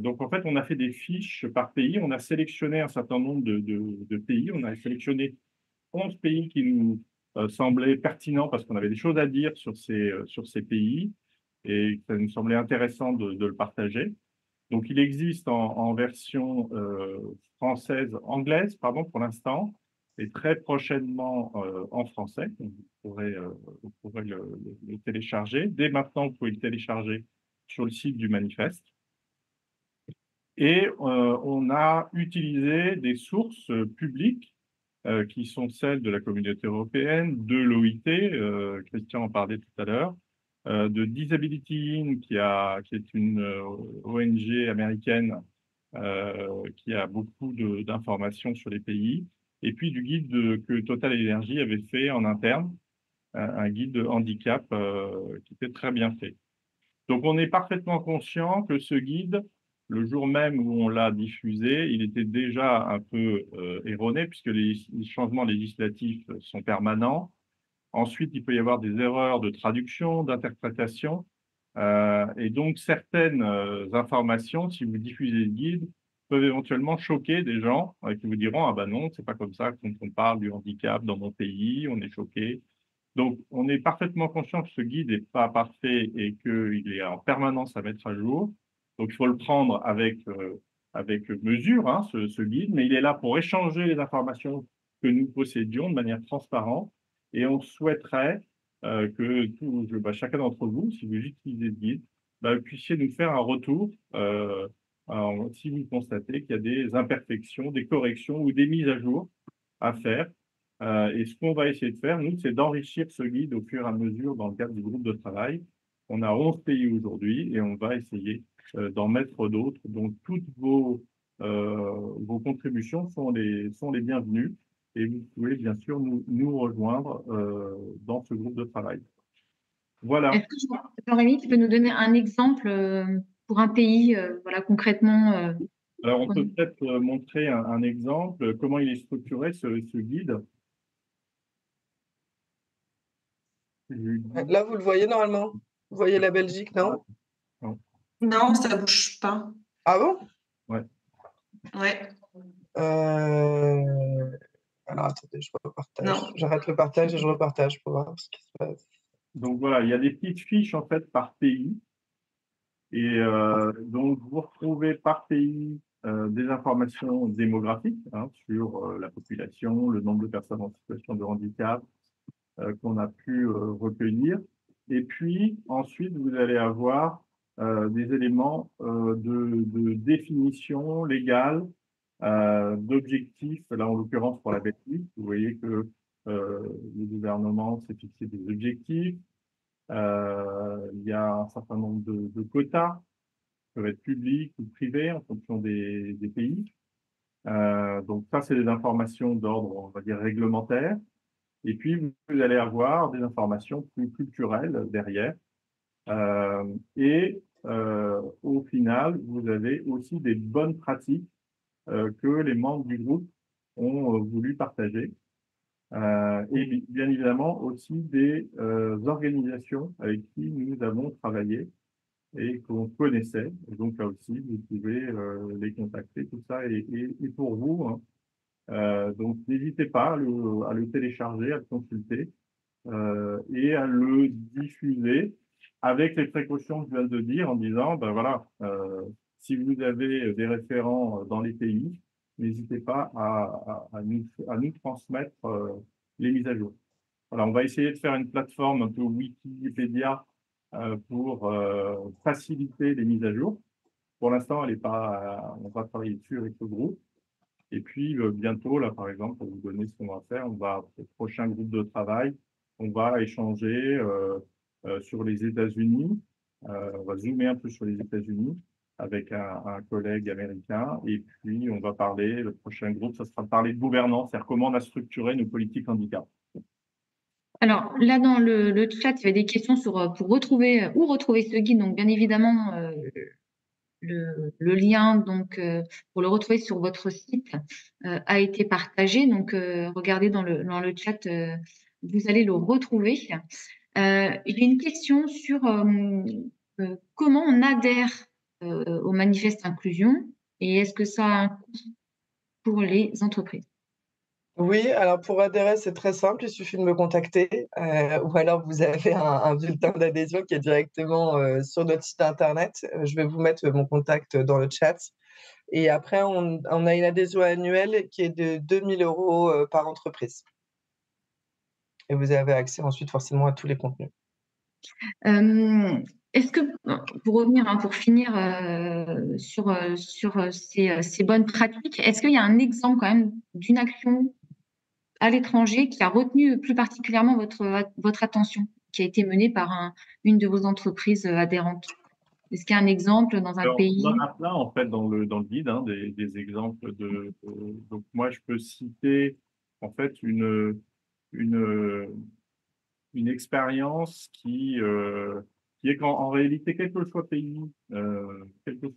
Donc, en fait, on a fait des fiches par pays. On a sélectionné un certain nombre de pays. On a sélectionné 11 pays qui nous semblaient pertinents parce qu'on avait des choses à dire sur ces pays et que ça nous semblait intéressant de le partager. Donc, il existe en version anglaise, pardon, pour l'instant, et très prochainement en français. Donc, vous pourrez le télécharger. Dès maintenant, vous pouvez le télécharger sur le site du manifeste. Et on a utilisé des sources publiques qui sont celles de la communauté européenne, de l'OIT, Christian en parlait tout à l'heure, de Disability In, qui est une ONG américaine qui a beaucoup d'informations sur les pays, et puis du guide que Total Energy avait fait en interne, un guide de handicap qui était très bien fait. Donc on est parfaitement conscient que ce guide, le jour même où on l'a diffusé, il était déjà un peu erroné puisque les changements législatifs sont permanents. Ensuite, il peut y avoir des erreurs de traduction, d'interprétation. Et donc, certaines informations, si vous diffusez le guide, peuvent éventuellement choquer des gens qui vous diront « Ah ben non, c'est pas comme ça quand on parle du handicap dans mon pays, on est choqué ». Donc, on est parfaitement conscient que ce guide n'est pas parfait et qu'il est en permanence à mettre à jour. Donc, il faut le prendre avec mesure, hein, ce guide, mais il est là pour échanger les informations que nous possédions de manière transparente. Et on souhaiterait que chacun d'entre vous, si vous utilisez ce guide, puissiez nous faire un retour si vous constatez qu'il y a des imperfections, des corrections ou des mises à jour à faire. Et ce qu'on va essayer de faire, nous, c'est d'enrichir ce guide au fur et à mesure dans le cadre du groupe de travail. On a 11 pays aujourd'hui et on va essayer d'en mettre d'autres. Donc, toutes vos contributions sont les bienvenues et vous pouvez bien sûr nous rejoindre dans ce groupe de travail. Voilà. Est-ce que Jean-Rémy, tu peux nous donner un exemple pour un pays, voilà, concrètement Alors, on peut peut-être montrer un exemple, comment il est structuré, ce guide. Là, vous le voyez normalement? Vous voyez la Belgique, non? Non, ça ne bouge pas. Ah bon? Ouais. Ouais. Alors, attendez, je repartage. J'arrête le partage et je repartage pour voir ce qui se passe. Donc, voilà, il y a des petites fiches, en fait, par pays. Et donc, vous retrouvez par pays des informations démographiques sur la population, le nombre de personnes en situation de handicap qu'on a pu recueillir. Et puis, ensuite, vous allez avoir des éléments de définition légale, d'objectifs. Là, en l'occurrence, pour la Belgique, vous voyez que le gouvernement s'est fixé des objectifs. Il y a un certain nombre de quotas qui peuvent être publics ou privés en fonction des pays. Donc ça, c'est des informations d'ordre, on va dire, réglementaire. Et puis, vous allez avoir des informations plus culturelles derrière. Au final, vous avez aussi des bonnes pratiques que les membres du groupe ont voulu partager. Et bien évidemment aussi des organisations avec qui nous avons travaillé et qu'on connaissait. Et donc là aussi, vous pouvez les contacter, tout ça est pour vous, hein. Donc n'hésitez pas à le télécharger, à le consulter et à le diffuser avec les précautions que je viens de dire en disant, ben voilà, si vous avez des référents dans les pays, n'hésitez pas à nous transmettre les mises à jour. Voilà, on va essayer de faire une plateforme un peu Wikipédia pour faciliter les mises à jour. Pour l'instant, on va travailler dessus avec le groupe. Et puis, bientôt, là, par exemple, pour vous donner ce qu'on va faire, au prochain groupe de travail, on va échanger sur les États-Unis. On va zoomer un peu sur les États-Unis avec un collègue américain. Et puis, on va parler, le prochain groupe, ça sera de parler de gouvernance, c'est-à-dire comment on a structuré nos politiques handicap. Alors là, dans le chat, il y avait des questions pour retrouver ce guide. Donc, bien évidemment, le lien pour le retrouver sur votre site a été partagé. Donc, regardez dans le chat, vous allez le retrouver. Il y a une question sur comment on adhère au manifeste inclusion et est-ce que ça a un coût pour les entreprises? Oui, alors pour adhérer, c'est très simple, il suffit de me contacter ou alors vous avez un bulletin d'adhésion qui est directement sur notre site internet. Je vais vous mettre mon contact dans le chat. Et après, on a une adhésion annuelle qui est de 2 000 € par entreprise. Et vous avez accès ensuite forcément à tous les contenus. Est-ce que, pour revenir, pour finir sur ces bonnes pratiques, est-ce qu'il y a un exemple quand même d'une action à l'étranger qui a retenu plus particulièrement votre attention, qui a été menée par une de vos entreprises adhérentes? Est-ce qu'il y a un exemple dans un pays? On en a plein en fait dans le guide, hein, des exemples donc moi je peux citer en fait une expérience qui est qu'en réalité, quel que soit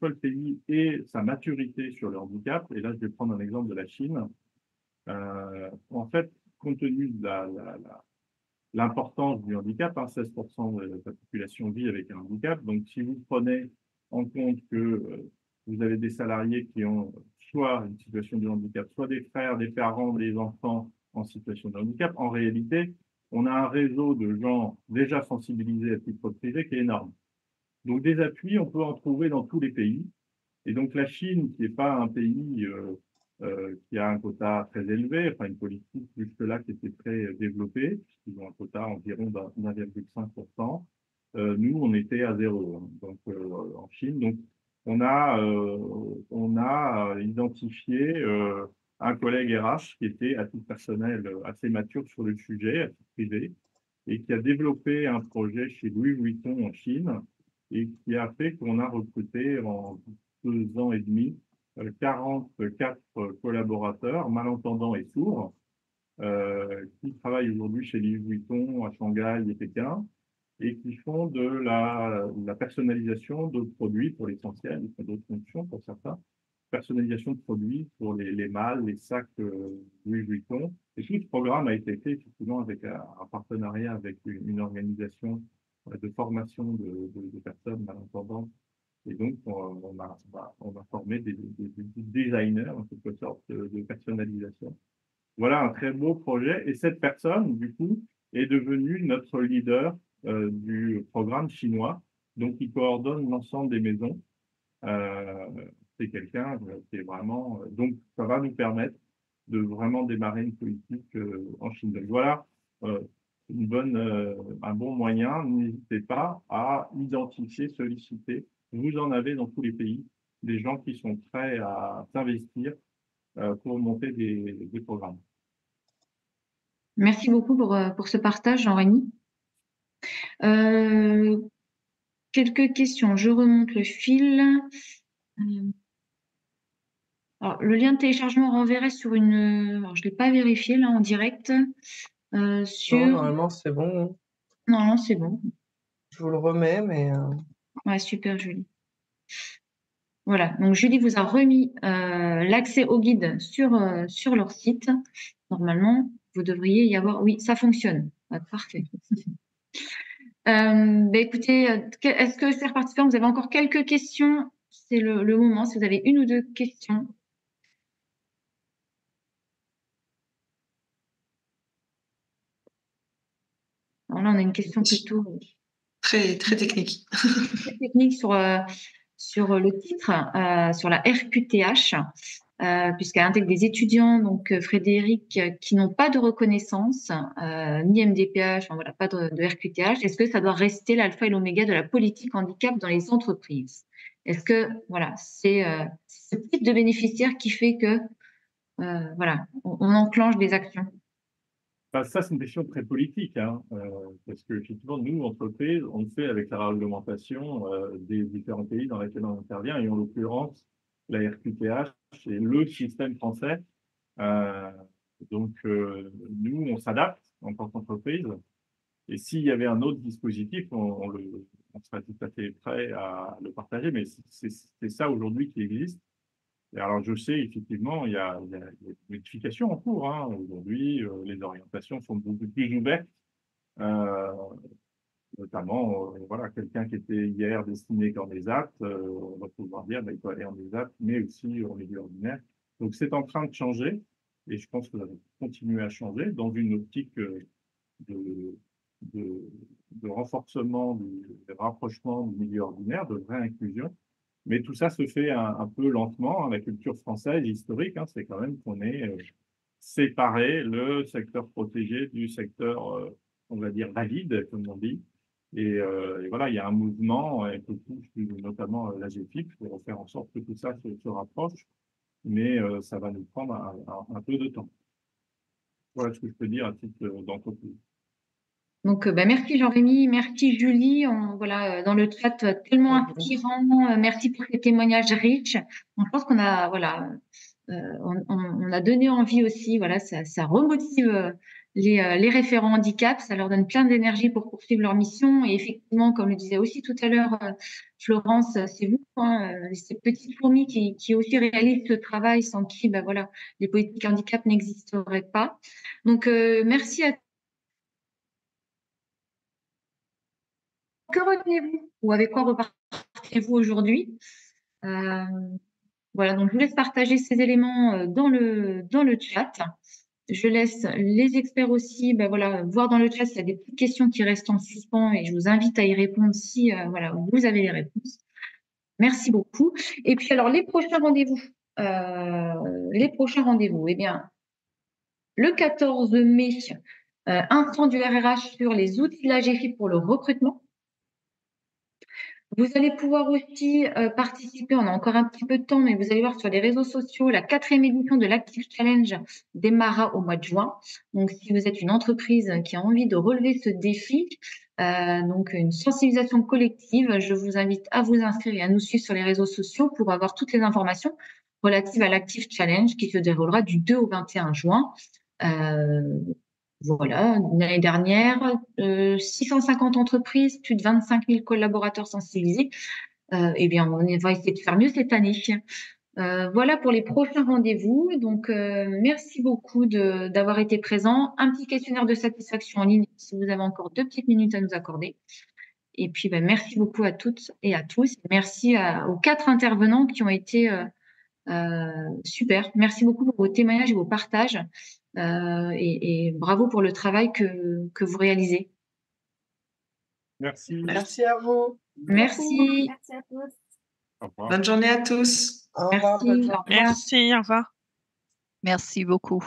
le pays et sa maturité sur le handicap, et là je vais prendre un exemple de la Chine, en fait, compte tenu de l'importance du handicap, 16% de la population vit avec un handicap, donc si vous prenez en compte que vous avez des salariés qui ont soit une situation de handicap, soit des frères, des parents, des enfants en situation de handicap, en réalité, on a un réseau de gens déjà sensibilisés à titre privé qui est énorme. Donc des appuis, on peut en trouver dans tous les pays. Et donc la Chine, qui n'est pas un pays qui a un quota très élevé, enfin une politique jusque-là qui était très développée, puisqu'ils ont un quota environ d'1,5%. Nous, on était à 0, hein, donc en Chine. Donc on a identifié un collègue RH qui était à titre personnel assez mature sur le sujet, à titre privé, et qui a développé un projet chez Louis Vuitton en Chine et qui a fait qu'on a recruté en 2 ans et demi 44 collaborateurs malentendants et sourds qui travaillent aujourd'hui chez Louis Vuitton à Shanghai et Pékin et qui font de la personnalisation de produits pour l'essentiel, ils font d'autres fonctions pour certains, personnalisation de produits pour les malles, les sacs Louis Vuitton. Et tout ce programme a été fait effectivement avec un partenariat avec une organisation de formation de personnes malentendantes. Et donc, on a formé des designers, en quelque sorte, de personnalisation. Voilà un très beau projet. Et cette personne, du coup, est devenue notre leader du programme chinois. Donc, il coordonne l'ensemble des maisons. C'est quelqu'un qui est vraiment... donc, ça va nous permettre de vraiment démarrer une politique en Chine. Donc, voilà un bon moyen. N'hésitez pas à identifier, solliciter. Vous en avez dans tous les pays des gens qui sont prêts à s'investir pour monter des programmes. Merci beaucoup pour ce partage, Jean-Rémy. Quelques questions. Je remonte le fil. Alors, le lien de téléchargement renverrait sur une... Alors, je ne l'ai pas vérifié là en direct. Non, normalement, c'est bon. Non, c'est bon. Je vous le remets, mais... Ouais, super, Julie. Voilà, donc Julie vous a remis l'accès au guide sur leur site. Normalement, vous devriez y avoir... Oui, ça fonctionne. Ah, parfait. Écoutez, est-ce que, chers participants, vous avez encore quelques questions? C'est le moment, si vous avez une ou deux questions. Alors là, on a une question plutôt très technique. Très technique sur le titre, sur la RQTH, puisqu'elle intègre des étudiants, donc Frédéric, qui n'ont pas de reconnaissance, ni MDPH, enfin, voilà, pas de RQTH. Est-ce que ça doit rester l'alpha et l'oméga de la politique handicap dans les entreprises? Est-ce que voilà, c'est ce type de bénéficiaire qui fait que voilà, on enclenche des actions? Ça, c'est une question très politique, hein, parce qu'effectivement, nous, entreprises, on le fait avec la réglementation des différents pays dans lesquels on intervient, et en l'occurrence, la RQTH, c'est le système français. Donc, nous, on s'adapte en tant qu'entreprise, et s'il y avait un autre dispositif, on serait tout à fait prêt à le partager, mais c'est ça aujourd'hui qui existe. Et alors, je sais, effectivement, il y a une modification en cours, hein. Aujourd'hui, les orientations sont beaucoup plus ouvertes, euh, notamment, voilà, quelqu'un qui était hier destiné qu'en ESAT, on va pouvoir dire qu'il peut aller en ESAT, mais aussi en milieu ordinaire. Donc, c'est en train de changer, et je pense que ça va continuer à changer dans une optique de, de, de renforcement, de rapprochement du milieu ordinaire, de vraie inclusion. Mais tout ça se fait un peu lentement. La culture française historique, hein, c'est quand même qu'on ait séparé le secteur protégé du secteur, on va dire, valide, comme on dit. Et voilà, il y a un mouvement qui touche notamment l'AGFIP pour faire en sorte que tout ça se rapproche. Mais ça va nous prendre un peu de temps. Voilà ce que je peux dire à titre d'entreprise. Donc, merci Jean-Rémy, merci Julie, voilà, dans le chat tellement inspirant, merci pour ces témoignages riches. Je pense qu'on a, voilà, on a donné envie aussi, voilà, ça remotive les référents handicap, ça leur donne plein d'énergie pour poursuivre leur mission. Et effectivement, comme le disait aussi tout à l'heure Florence, c'est vous, hein, ces petites fourmis qui aussi réalisent ce travail, sans qui, ben voilà, les politiques handicap n'existeraient pas. Donc, merci à que retenez-vous ou avec quoi repartez-vous aujourd'hui? Voilà, donc je vous laisse partager ces éléments dans le chat. Je laisse les experts aussi voilà, voir dans le chat s'il y a des petites questions qui restent en suspens et je vous invite à y répondre si voilà, vous avez les réponses. Merci beaucoup. Et puis alors, les prochains rendez-vous. Eh bien, le 14 mai, instant du RRH sur les outils de la GFIP pour le recrutement. Vous allez pouvoir aussi participer, on a encore un petit peu de temps, mais vous allez voir sur les réseaux sociaux, la 4e édition de l'Active Challenge démarrera au mois de juin. Donc, si vous êtes une entreprise qui a envie de relever ce défi, donc une sensibilisation collective, je vous invite à vous inscrire et à nous suivre sur les réseaux sociaux pour avoir toutes les informations relatives à l'Active Challenge qui se déroulera du 2 au 21 juin. Voilà, l'année dernière, 650 entreprises, plus de 25 000 collaborateurs sensibilisés. Eh bien, on va essayer de faire mieux cette année. Voilà pour les prochains rendez-vous. Donc, merci beaucoup d'avoir été présent. Un petit questionnaire de satisfaction en ligne si vous avez encore 2 petites minutes à nous accorder. Et puis, merci beaucoup à toutes et à tous. Merci aux 4 intervenants qui ont été super. Merci beaucoup pour vos témoignages et vos partages. Et bravo pour le travail que vous réalisez. Merci. Merci à vous. Merci. Merci à tous. Au revoir. Bonne journée à tous. Au revoir. Merci. Au revoir. Merci, au revoir. Merci beaucoup.